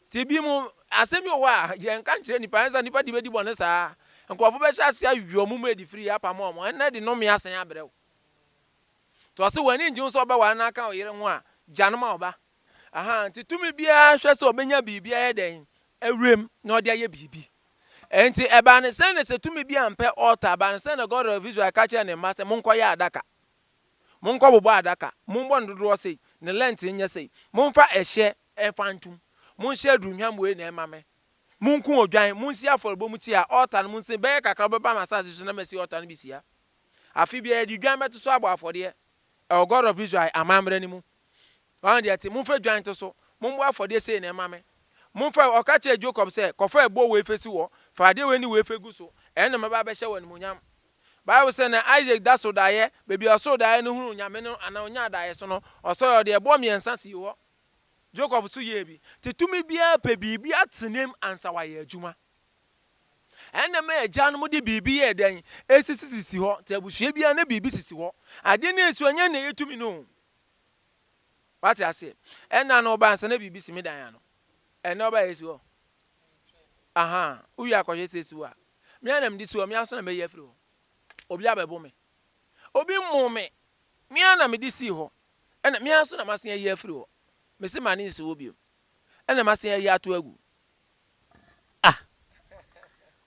tibi mu asemi o wa ye nka nkire nipa enza nipa di bedi bone saa nkofo be sha ase awuo mu edi free apa mo mo na di no me asan abrew to se wani nji so ba wa na aka oyere ho a janoma oba aha nti tumi bia hwe se obenya bibia ye den awrem na odi aye bibi enti eba ne se ne se tumi bia mpe altar ba ne se ne God of Israel ka che ne ma se monko ya adaka monko bobo adaka monbo ndodo sei ne lent nya sei monfa ehye efantum monhye adunhwam we na emame monku odwan monsi aforbo mu ti a altar no monsi be kakra beba masase so na masi altar no bisia afi bia di dwan beto so abo afode e God of Israel amamre ni mu wan de ati mo fa dwan to so mo mbo afode sei na emame mo fa okache Jacob say kofa ebo we fesi wo fa de we ni we fegu so e na maba be hye wani munyam Bible say na Isaac da so daye bebi oso daye no hunu nyame no ana onya daye so no oso yo de ebo miensa si wo Jacob so ye bi titumi bia pe bibi atenem ansa wa ye adwuma ene me agya no mo de bibi ye den esisisi ho te abuhwe bia na bibi sisi ho ade na esu anya na yetumi no wati ase ena no ba ansa na bibi simi dan ya no ene oba yesu ho aha uyi akohwe sesu a me anam di so me aso na me ye afiri ho obi abebo me obi mu me me anam di si ho ena me aso na masen ye afiri ho me se mane nsi wo bio ena masen ye ato agu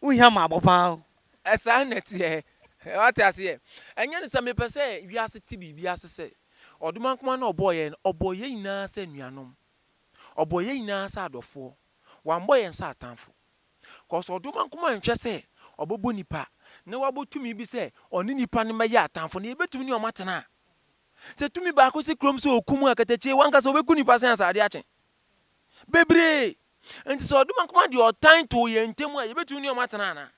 Unya ma bopa. Esa neti what ase enye ne se me pese wiase ti bibi ase se oduma nkoma na oboye nyina se nuanom oboye nyina se adofo wambo ye nsa atamfo cause oduma nkoma nhwe se obobo nipa ne wabotumi bi se oni nipa ne meye atamfo ne ebetumi ne omatena se tumi ba ko se krom se okumu akatachi wanka se obeku nipa se ansade ache bebre enti so oduma nkoma de otan to ye ntemu a ebetumi ne omatena na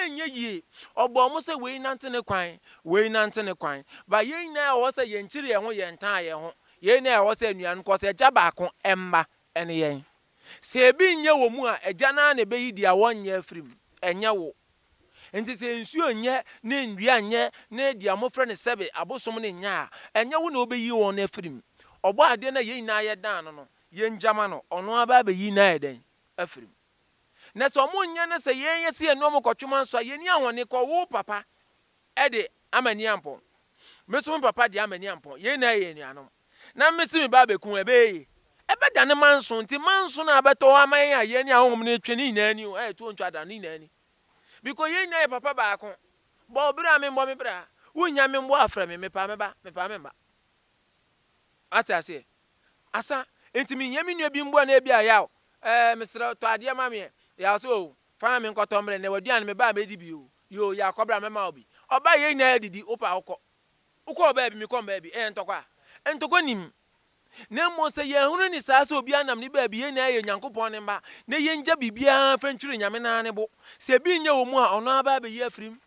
enye yie obo mo se we nante ne kwan ba ye na wo se ye nchire ye ho ye ntan ye ho ye na wo se nuan ko se ja ba ko emma ene yen se bi nye wo mu a eja na na be yidi a wonye afrim enye wo enti se nsuo nye ne ndua nye na dia mo frɛ ne sebe abosom ne nya a enye wo na obeyi wo na afrim obo ade na ye na ye dan no ye njama no ono aba be yi na ye den afrim na so mo nya na se ye ye se no mo kotwuma nso ye ni ahone ko wo papa e de amani ampo me so papa de amani ampo ye na ye nuanom na me se me ba be kun ebe da ne manso nti manso na abeto aman ya ye ni ahom ne twene ni ani o to ntwa da ni ani because ye na ye papa ba ko bo bra me bra wonya me mbo afra me pa me ba ase asa enti me nya me nua bi mbo na bia ya mesra to ade ma me ya so fa me nkoto mre ne waduan me ba me di bi o yo ya kobra me ma obi oba ye na didi opa ukọ oba bi me kom ba bi entokwa nim na mo se ye hunu ni saa se obi anam ni ba bi ye na ye Nyankopon ne mba na ye nja bibia fa ntwiri nyame na ne bo se bi nya wo mu a ono aba ba ye afrim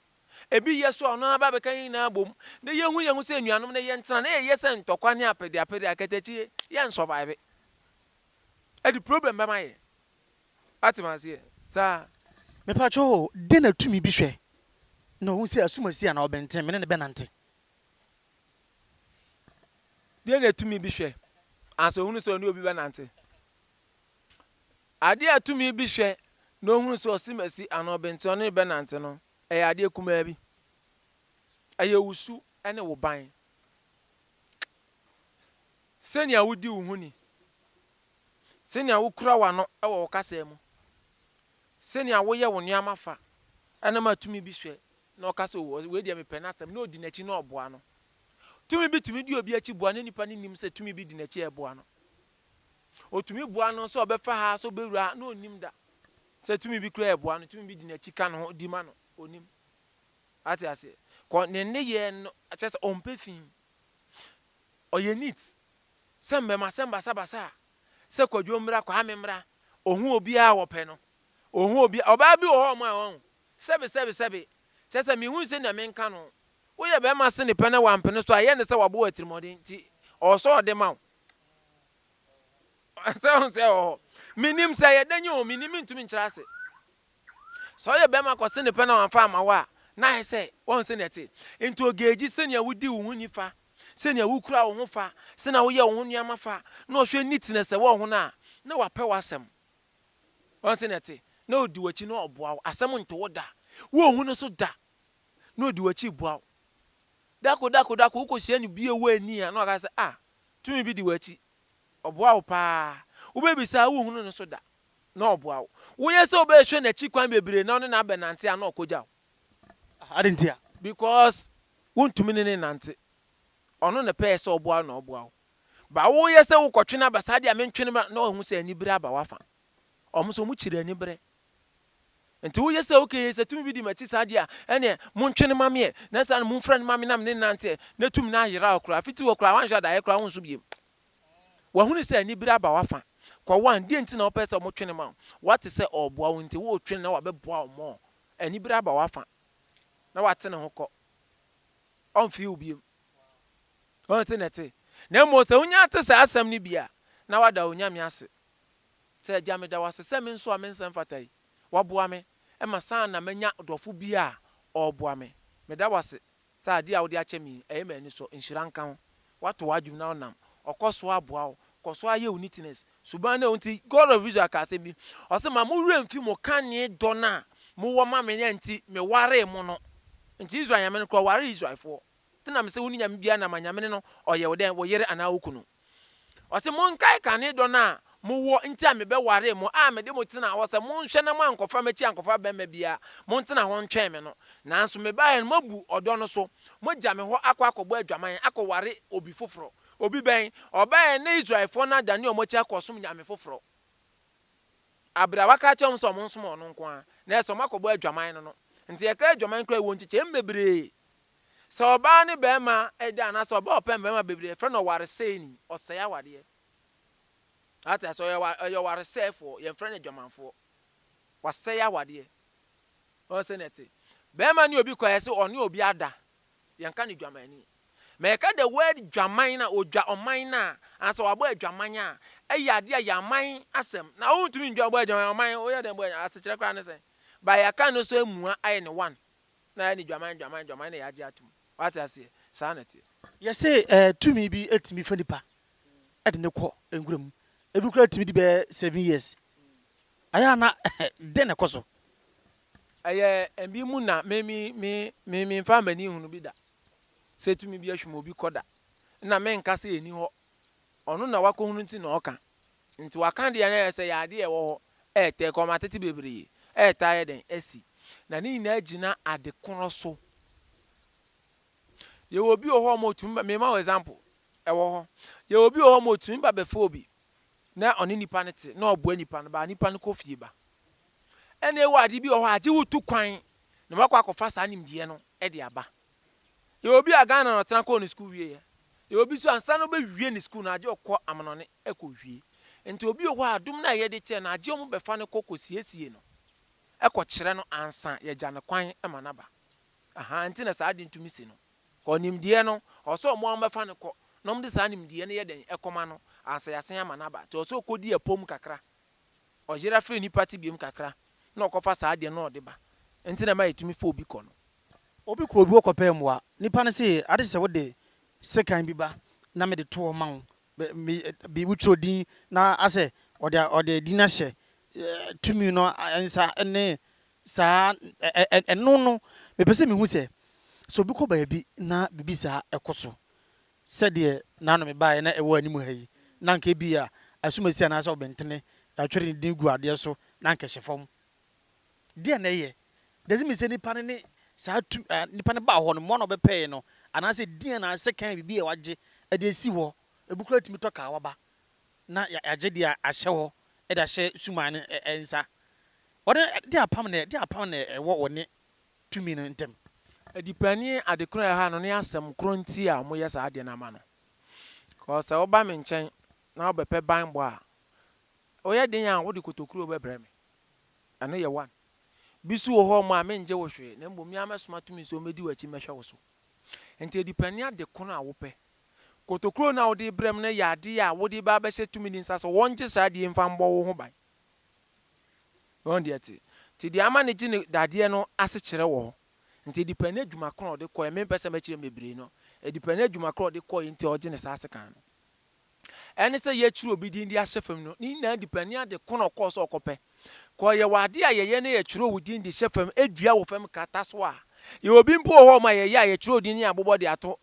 ebi ye so ono aba ba kan na bom na ye hu se nuanom na ye ntena na ye se ntokwa ne apede akatachi ye survive e di problem ba maye atimanse sa Me pa cho de na tumi bi hwe no hu se asumasi ana obenten me ne benante de na tumi bi hwe aso hunu so ne obi benante ade atumi bi hwe no hunu so osimasi ana obenten ne benante no e ade kuma bi aye wusu ene wo ban senia wudi wo huni senia wo kura wa no e wo kasa mu senia wo ye wo niama fa ene ma tumi bi hwe na okasa we dia me penasem na odi nachi na oboa no tumi bi di obi achi boa ne nipa ne nim se tumi bi di nachi e boa no otumi boa no so obefa ha so bewura na onim da se tumi bi kura e boa no tumi bi di nachi ka no di ma no onim ase ko ne ye no achese ompefin oye neat sembe masemba sabasa se kwadwo mra kwa amemra ohun obi a wo pe no ohun obi oba bi wo ho ma won sebe chese mi hu se na menka no wo ye be ma se ne pe na wampe no so aye ne se wabo atirimodin ti oso de ma se o minim se ye danyi o minim ntumi nkyira ase so ye be ma ko se ne pe na wamfa ma wa na he se won se neti into ogeji se ne wudi wo hu nifa se ne wo kura wo ho fa se na wo ye wo hu niama fa na o hwe neatness wo ho na wape wasem won se neti na odi wachi na oboa asem nto wo da wo hu no so da na odi wachi boa dako ko hia ni bie wo ani a na ka se tumi bi di wachi oboa wo pa wo be bisa wo hu no so da na oboa wo ye se obe hwe na chi kwan bebre na ono na benante a na okoja adentia because won tumi ne nante ono ne pe se oboa na oboa ba wo ye se wo kotwe basade a mentwe na hu se ani bere aba wafa omo so mu chire ani bere nti wo yese okay se tumi bi di machi sa dia ene montwene mame na sa mo friend mame nam ne nante na tumi na yera okra fiti okra wan hwa da ye kra won so biem wa hunu se ani bira ba wafa kwa wan die nti na wo pese mo twene ma what say oboa wo nti wo twene na wa be boa mo ani bira ba wafa na wa tene ho ko on fi ubiem on tenete na mo se unya te sa asem ni bia na wada unya me ase se gya me da wase se me nso a me nsem fatai waboa me e ma san na manya dofo bia oboa me da wase sa ade a wo de ache mi e ma ni so nhira nka ho wato wadwum na onam okoso aboa wo koso aye unitiness suban na unti God of Israel ka se bi o se ma mo wura mfi mo kane do na mo wo ma me nti me ware mo no nti Israel nyame no ko ware Israel fo tena me se woni nyame bia na manyame no oye wo den wo yere ana okunu o se mo nkai kane do na mo wo nti a me be ware mo a me de mo tena wo se mo nhwe na mo ankofa machi ankofa be ma bia mo ntena ho ntwen me no nanso me ba en mabu odo no so mo gya me ho akwa adwaman akoware obi foforo obi ben oba na Israel fo na dane o mo chi akosom nyame foforo abra waka chom so mo nsom ono nko a na eso makobo adwaman no nti ye ka adwaman kra wo nchiche mbebre so oba ne be ma eda na so oba opem be ma bebre fe no ware sei ni osaya wade ata so yo ware sei fo ye fre ne adwamanfo wasaya wade o se neti be ma ni obi kwa ye se oni obi ada ye nka ne adwamani me ka the word dwaman na odwa oman na anso wabo adwaman a eyade a yaman asem na wo ntumi ndwa bo adwaman oman o ye den bo asechire kra ne se ba ya ka no so emua aye ne one na ni dwaman na yaje atum what I say sanity ye say tumi bi etimi fa nipa e de ne kɔ enguram ebi kura timi di be 7 years aya na de ne koso aye embi mu na me fa mani hunu bi da se tumi bi ahwem obi koda na me nka se eni ho ono na wako hunu nti na oka nti waka de na se ya de e wo ho te ko matete bebre ta ye den asi na ni na agina ade kono so ye obi ho mo tumi me ma example e wo ho ye obi ho mo tumi ba be fo obi na oni nipa ne te na obo nipa no ba nipa no ko fie ba ene wo ade bi ho age wutu kwan na makwa akofa sa nimdie no e de aba ye obi aga na no tena ko no school wie ye obi so ansa no be wie ni school na age okọ amonone e ko wie enti obi ho adum na ye de che na age omo be fa ne kokko siesie no e ko kire no ansa ye gya ne kwan e manaba aha enti na sa ade ntumi si no ko nimdie no oso mo am be fa ne ko no mde sa nimdie ne ye den e koma no ansa yasen amanaba to oso kodi epom kakra o jira free ni party biem kakra na okofa sa ade no ode ba enti na ma yetumi fa obi ko no obi ko obi okɔpɛ mu a nipa ne se ade se wode sekan bi ba na me de to ma wo bi wutro din na ase ode din na hye tumi no ansa ne sa eno no me pese me hu se so obi ko ba bi na bibi sa ekoso se de na no me ba na ewo animu ha yi na nka bi a asumasi na asa obentene atwere din gu ade so na nka hyefom de na ye does me say nipa ne sa nipa ne ba ho no mo no be pay no anase din na ase kan bibi e waje e de si ho ebukura timi to ka waba na yaje dia ahye ho e da hye suman ensa ode de apam ne e wo woni tumi no ntem edipani adekron ha no ne asem kronti a mo yesa ade na ma no ko se oba me nchen na obepe ban bo a oye den a wo de kotokuro bebre me ano ye one bisu wo ho mo a me nje wo hwe na mbom ya mesoma tumi so medi wachi mehwe wo so enti edipani adekron a wo pe kotokuro na wo de brem na ya ade a wo de ba be hye tumi ni nsa so wonje sa ade mfa mbo wo ho ban won de ati ti de ama ne gine dade no ase kire wo nti edipani adwuma kron de ko me pese ma kire mebre no edipani adwuma kron de ko nti ogine sa ase kan no ene se ye kire obi din di asefam no ni na edipani ade kron ko so okope ko ye wade a ye ne ye kire odin di sefam edua wo fam kata so a ye obi mpo ho ma ye ye kire odin ni abobọ de ato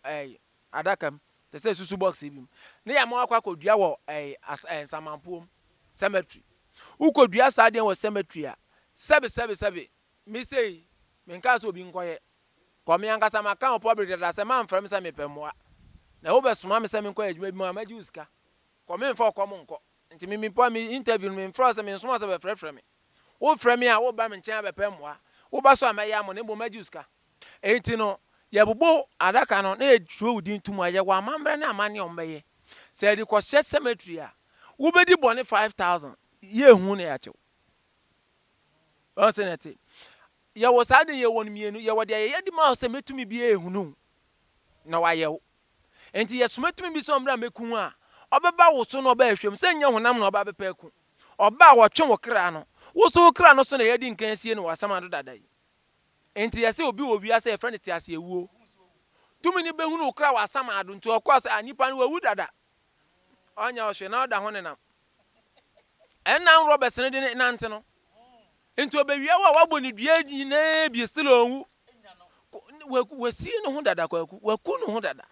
adakam te se susu box bi ne ya ma akwa kodua wo samanpuom cemetery ukodua sa de wo cemetery a sebe me say me nka so obi nkoye ko me ankasa ma kan public da se ma mfram se me pemoa na wo be soma me se me nkoye adwuma bi ma maji uska ko me mfa ko mo nko nti me po me interview me mfra se me soma se be frefre me wo frɛ me a wo ba me nkyɛn abɛpɛ mmoa wo ba so amɛyɛ amo ne bo magye uska enti no yɛbobɔ adaka no na yɛtwerɛ wo din tum a yɛwɔ amammerɛ ne amane ɔmbɛyɛ sɛ yɛde kɔhyɛ cemetery a wobɛdi bɔne 5,000 yɛhu ne yɛakyew ɔsɛ nɛte yɛwɔ saa de yɛwɔ no mmienu yɛwɔ deɛ yɛyɛ de ma sɛ mɛtumi bi ehunu na wayɛwo enti yɛsomatumi bi sɛ ɔmra mɛku a ɔbɛba wo so na ɔba ahwɛm sɛ nyɛ honam na ɔba bɛpɛ ku ɔba a wɔtwe wo kra no wo so wo kra no so na yɛdi nkan sie no wasɛm ado dada yi enti yɛsɛ obi wɔ wiase yɛfrɛ no te ase ewuo tumi ni bɛhunu wo kra wasɛm ado nti ɔkɔ sɛ anipa no wawu dada ɔnya ɔhwɛ na ɔda ho nenam ɛnam Robert ne de nante no enti obewia wo a wabɔ ne dua nyinaa bi still onwu wasi no ho dada kwaku waku no ho dada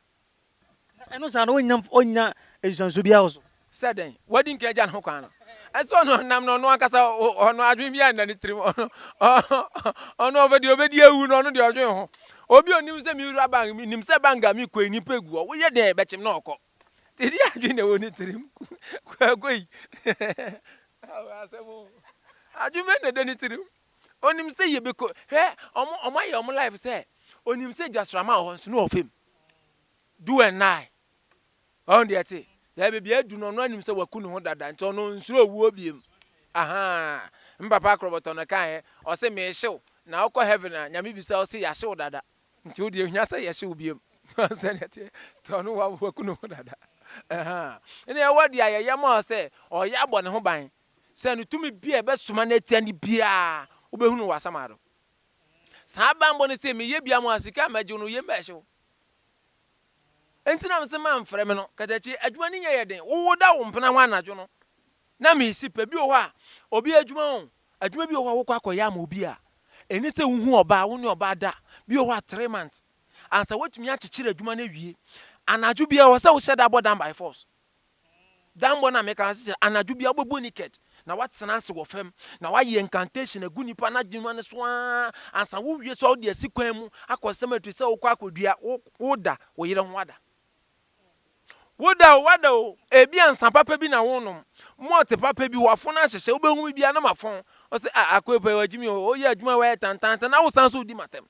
ɛno sa no onya ejanso bia wo so sɛden wadi nka agya no kwan no ɛsɛ ɔno nam no ɔno akasa ɔno adwen bia nda ne tirim ɔno obedi awu no ɔno de ɔdwen ho obi onim sɛ mi wura ban nim sɛ banga mi kɔ nipa gu wo yɛ de bɛkyem na ɔkɔ tedi adwen na wɔ ne tirim kwagoi asɛmo adwen me na de ne tirim onim sɛ ye beko hɛ ɔmo ayɛ ɔmo life sɛ onim sɛ jasrama ɔhɔ nso no ɔfem do and I on the ate ya be bia du no no anim sɛ waku ne ho dada nti ɔno nsuro owuo biem aha mpapa akrobɔtɔ no kan ɔsɛ me hyew na ɔkɔ heaven a nyame bi sɛ ɔsɛ yahyew dada nti wo de hnya sɛ yahyew biem sɛ ne ate tɔno waku ne ho dada aha ene ɛwɔ de ayɛyɛ ma ɔsɛ ɔyɛ abɔ ne ho ban sɛ no tumi bia ɛbɛsoma na atia ne bia wobɛhunu wasamado saa bambɔ ne sɛ meyɛ bia mo asika magye no yɛ mbɛhyew enti na mse ma mfrɛ me no katachi adwuma ni nyɛ den wo da wo mpena ho anadwo no na me si pa bi o hɔ a obi adwuma bi o hɔ a wo kɔ akɔyɛ ama obi a eni sɛ wo hu oba wo ne oba da bi o hɔ a 3 months ansa wotumi akyekyere adwuma na wie anadwo bia wo sɛ wo hyɛ da bodan by force dan bo na me kan sɛ anadwo bia obobo naked na watena ase wɔ fam na wayɛ incantation agu nipa na adwuma ne so ansa wo wie so wo de asi kwan mu akɔ cemetery sɛ wo kɔ akɔdua wo da wo yere ho ada wada o ebi ansa papa bi na wonom mote papa bi wafo na hyehye obehu bi na mafon o se akoepa wagimi o ye adwuma wa tantan na wo san so di matem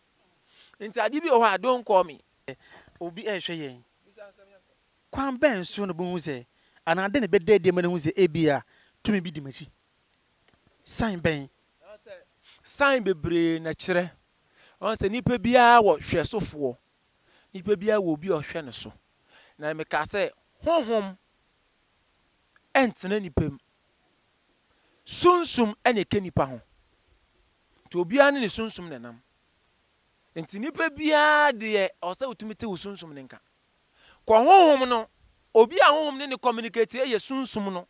nti ade bi o ha don't call me obi ehwe yen kwan ben so no bohu se anade ne bedede ma ne hu se ebia tumi bi di machi sign ben sign bebre na kire on se nipa bia wo hwe sofo nipa bia wo bi o hwe ne so na me ka se honhom entene nipam sunsum ene ke nipa ho to bia ne sunsum ne nam enti nipa bia de o se utumi te sunsum ne nka ko honhom no obi a honhom ne communicate ye sunsum no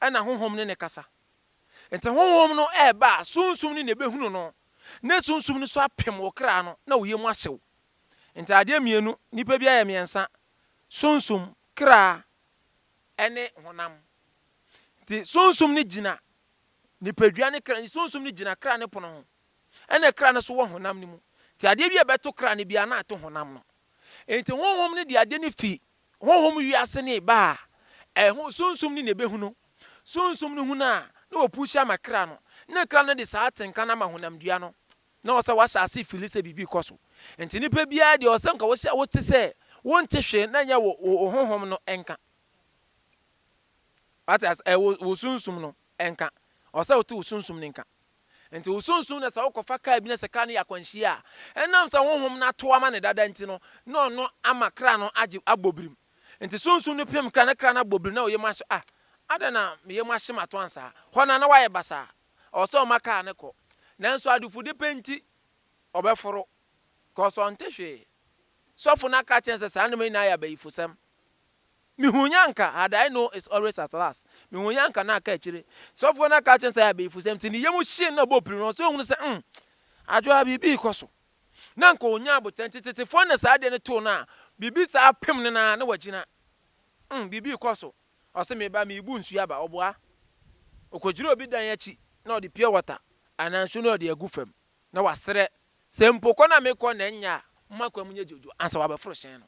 ena honhom ne kasa enti honhom no ba sunsum ne behunu no na sunsum no so apem wo kra no na wo yemu ahyew enti ade mienu nipa bia ye miensa sunsum kra ene honam ti sunsum ni gina ni padua ne kra ni sunsum ni gina kra ne pono ho ene kra ne so wo honam ni mu ti ade bi ebeto kra ne bia na ato honam no enti honhom ni de ade ni fi honhom wiase ne ba ho sunsum ni ne behunu sunsum ni huna na opusha makra no na kra no de saa tenka na ma honam dua no na wo se wa hyase filise bibi koso enti ni pa bia de o se nka wo te se wonte hwe na nya wo honhom no enka atas wo sunsum no enka o se wo te wo sunsum ne nka enti wo sunsum na sa wo kofa ka bi na se ka ne yakwanhia enam sa honhom na to ama ne dada enti no no amakra no age agbobrim enti sunsum no pem kra na kra na agbobrim na wo yema so ada na me yema hye mato ansa hona na waye basa o se o maka ne ko nanso adufu de penti obeforo ko so nte hwe sofo na ka chen se san me na ya bayifusem mi hunyanka and I know it's always at last mi hunyanka na ka chire sofo na ka chen se ya bayifusem ti ni yemu hye na bo pri no so hu se adwo bibi ikoso na nka onya abotentete fo na sa de ne to na bibi sa pem ne na wagina bibi ikoso o se me ba mi bu nsu aba oboa okojire obi dan yachi na odi pure water ananso na odi agufam na wasere se mpoko na mekọ na nya mmakwa munye jojo ansa wa beforo hyen no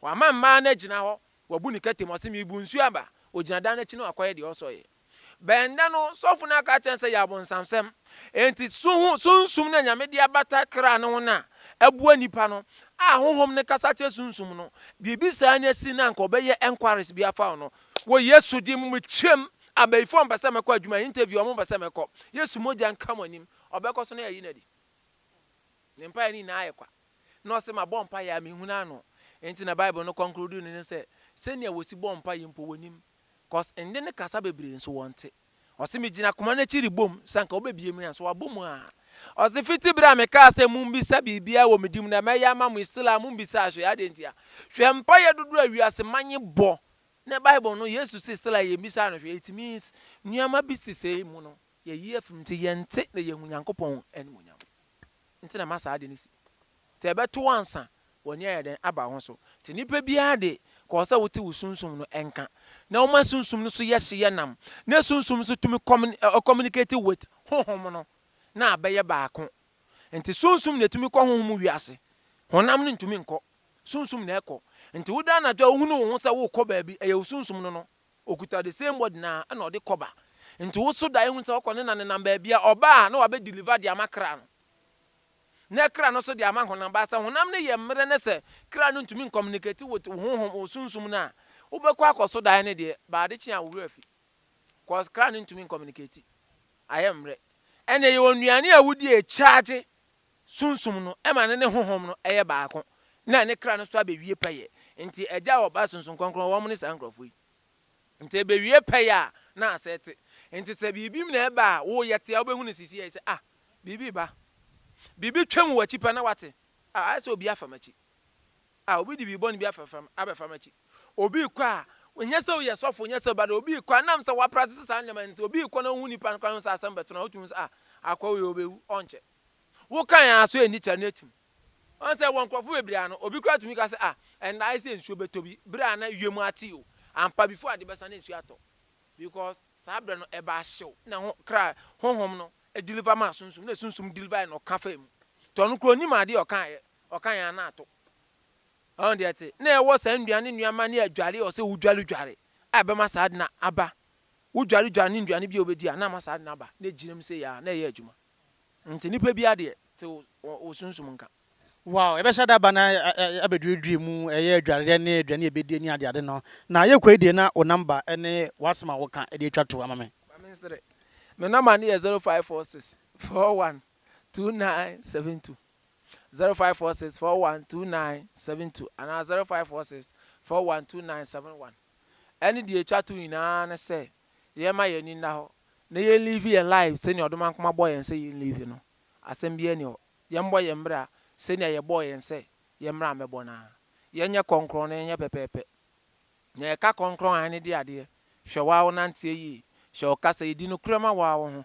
wa mamma na gina ho wabu ni katem o se mi bu nsu aba ogina dan na chi na akoye de osoye bɛnda no sɔfo no aka kyɛn sɛ yɛ abonsamsɛm enti sunsum na nyame de abata kra no ho na abua nipa no a honhom ne kasa kyɛ sunsum no biribi saa ne asi na nka ɔbɛyɛ enquiries bi afa no wɔ yesu di mu twam abaifo mpɛ sɛ mɛkɔ adwuma interview ɔmo mpɛ sɛ mɛkɔ yesu mogya nka mo anim ɔbɛkɔ so na yɛyi nadi ne mpa ni na ayɛ kwa na ɔsɛ ma bɔ mpa yɛ mehu na no enti na bible no conclude ne sɛ sɛnea wɔsi bɔ mpa yɛ mpo wɔnim cause ende ne kasa bebree nso wɔnte ɔsɛ me gyina koma na kyiri bom sanka wobɛbie mu nso wabɔ mu a ɔsɛ fiti bra me ka sɛ mumbisa bibia wɔ medim na mɛyɛ ama mo istila mumbisa ahwɛ ade ntia hwɛ mpa yɛ dodo awiase manye bɔ na bible no yesu sɛ istila yɛ mbisa no hwɛ it means nneɛma bi sisɛ mu no yɛyi afim nti yɛnte na yɛhu nyankopɔn animuonyam nti na masa ade ne si te ɛbɛto ansa wɔne ayɛ den aba ho so te nipa biara de kɔ sɛ wote wo sunsum no ɛnka na woma sunsum no so yɛ hye nam na sunsum so tumi communicate with honhom no na abɛyɛ baako nti sunsum na tumi kɔ honhom wiase honam no ntumi nkɔ sunsum na ɛkɔ nti woda na to ohunu wo ho sɛ wo kɔ baabi ɛyɛ sunsum no okuta the same word na ɛna ɔde kɔba nti wo so da ehun sɛ ɔkɔ ne na baabi a ɔba na wabɛ deliver de amakra no na kra no so de ama honam ba sɛ honam ne yɛ mmere ne sɛ kra no ntumi communicate with honhom o sunsum na wobɛkɔ akɔso dan ne de baade kye a wura afi cause kra no ntumi communicate ayɛ mmere ɛna yɛ onuane a wodi e charge sunsum no ɛma ne honhom no ɛyɛ baako na ne kra no so abewie pɛyɛ nti ɛgya wɔ ba sunsun konkron wɔm ne sankrofo yi nti ɛbewie pɛyɛ na asɛte nti sɛ bibim na ɛba a wo yɛte a wobɛhu ne sisi yɛ sɛ bibi ba bibi twam wɔ chipa na wate ayɛ sɛ obi afamachi obi di bibɔ ne bi afafam abafamachi obi kɔ a onyɛ sɛ woyɛ sɔfo onyɛ sɛ bada obi kɔ nam sɛ wa practice saa nneɛma nti obi kɔ na hu nipa no kwan sɛ asɛm bɛto na wotum sɛ akɔ wo obewu ɔnkyɛ wo kan aso eni kyɛ na etim on sɛ wɔn nkrɔfo bebree ano obi kura tumi ka sɛ ɛna ayɛ sɛ nsuo bɛtɔ bi bere na wiem ate o ampa before ade bɛsa na nsuo atɔ because saa bere no ɛba ahyew na ho kra honhom no deliver ma sunsum na sunsum deliver no kafa mu to no kro nim ade ɔkan ya na ato on de ate na ɛwɔ saa nduane nnuama ne adware ɔsɛ wudware abɛma saa de na aba wudware ne nduane bi obedi a na ma saa de na aba na gyinam sɛ ya na ɛyɛ adwuma nti nipa bi ade te o sunsum nka wow ɛbɛhyɛ da ba na abɛduadua mu ɛyɛ adware ne aduane ebedi ni ade no na yɛ kɔ edie na o number ɛne wasema wo ka ɛde atwa to ama me my number is 0546 412972 0546 412972 and 0546 412971 any the chat to ina na say ye ma ye ni na ho na ye live your life say ni odoma nkoma boy en say you live no asem bi ani ho ye mbo ye mbra say ni ye boy en say ye mra mebo na ye nye konkron na ye pepepe na ye ka konkron ani de ade hwe wa wo nante yi hwe o kasa yedi no kura ma wa wo ho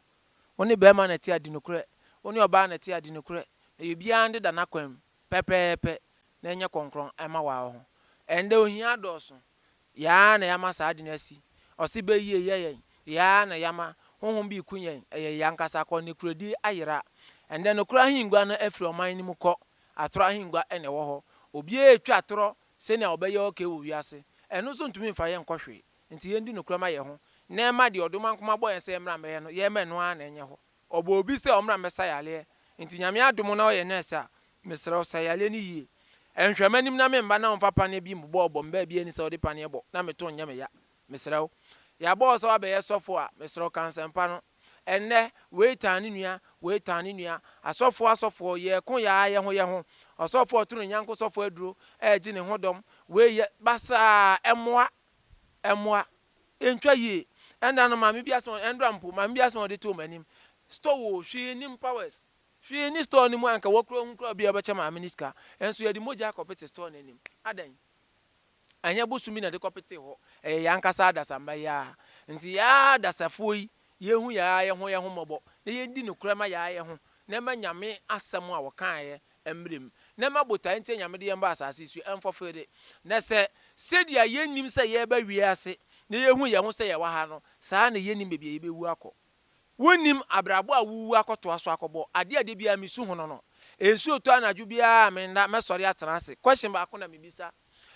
woni be ma na ti ade no kura woni oba na ti ade no kura na ye bia ande da na kwam pepepe na nye konkron ema wa wo ho ende ohia doso ya na yama sa ade na si osi be ye ya na yama honhom bi kunyen eye yankasa kɔ ne kura di ayira ende no kura hingwa na afri oman ni mu kɔ atoro hingwa ene wo ho obi etwa atoro se na obeye oke wo wiase eno so ntumi mfa ye nkɔhwe nti ye ndi no kura ma ye ho na ma de odoma nkoma boy se mra me no ye me no a na enye ho obo obi se omra mesa yale nti nyame adom na oye nurse a mesra osayale ni yie enhwemanim na me mba na mfa pane bi mbo obo mba bi ani se odi pane bo na meto nya me ya mesra o ya bo so abe ye sofo a mesra kansempa no enne weitane nua asofo ye ko ya ye ho asofo oturu nyanko sofo aduro eji ne hodom we ye basa emoa entwa yie enda no mame bia so endrampo mame bia so de to manim store wo hwe nim powers hwe ni store ni mu anka wokro hu kro bia beche mame ni ska enso ye di moja kopete store nanim adan anya bosumi na de kopete ho yankasa adasamba ya nti ya dasafo yi yehu ya ye ho mobo na ye ndi no krama ya ye ho na ma nyame asem a wokan ye emrem na ma botan nti nyame de yemba asase su emfofede na se sedia ye nim se ye ba wiase na yehu ye ho se ye wa ha no saa na ye nim bebia ye bewu akọ wonim abrabo a wuwu akoto aso akobo ade bia misu ho no ensu oto anadwo bia me na mesori atena ase question ba ko na mebisa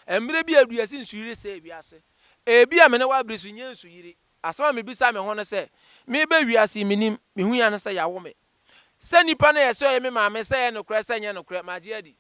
emre bia aduase nsuyire se biase ebia me ne wa brisu nye nsuyire asama me bisa me ho no se me be wiase minim me hu ya no se yawo me se nipa na ye se ye me maame se ye no kra se nye no kra maje adi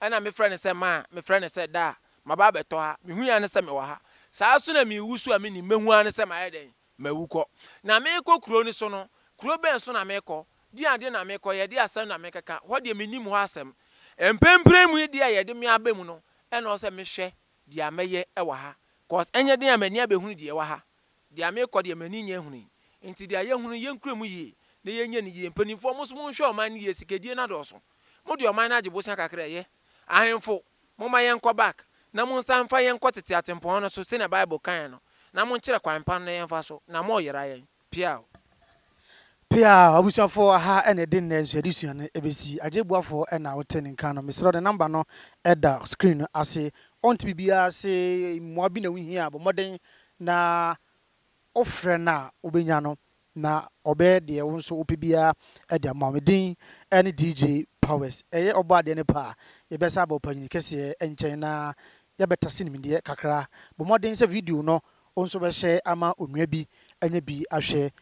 ana me frɛ ne se ma me frɛ ne se da ma ba beto ha me hu ya no se me wa ha saa so na me wusu a me ni mehu an se ma ye den mawu kɔ na me kɔ kuro ni so no kuro ben so na me kɔ di ade na me kɔ ye di asɛm na me keka ho de me nim ho asɛm empempre mu di ye de me aba mu no ɛna o se me hwɛ di ameye ɛwa ha cause enye den amani abehunu di ɛwa ha di ame kɔ di amani nya hunu nti di aye hunu ye nkura mu yie na ye nya ni yie mpanimfo mo so mo hwɛ oman ni yie sikadie na do so mo di oman na agebosia kakra ye ahemfo mo ma ye nkɔ back na mo nsan fa ye nkɔ tete atempɔn no so se na bible kan no na mo nkyerɛ kwan pa no ye mfa so na mo yera ye piao pia abusuafo ha ene din na nso adisua no ebesi ajebuafo na wote ne nkan no mesro de number no eda screen no ase onti bibia ase mo abi na wuhia abomoden na ofre na obenya no na obe de wo nso opibia ede amamedin ene DJ Powers eye oba de ne pa ye besa ba opanyini kese enchen na ye betase nimde kakra bomoden se video no onso be share ama onua bi anya bi ahwe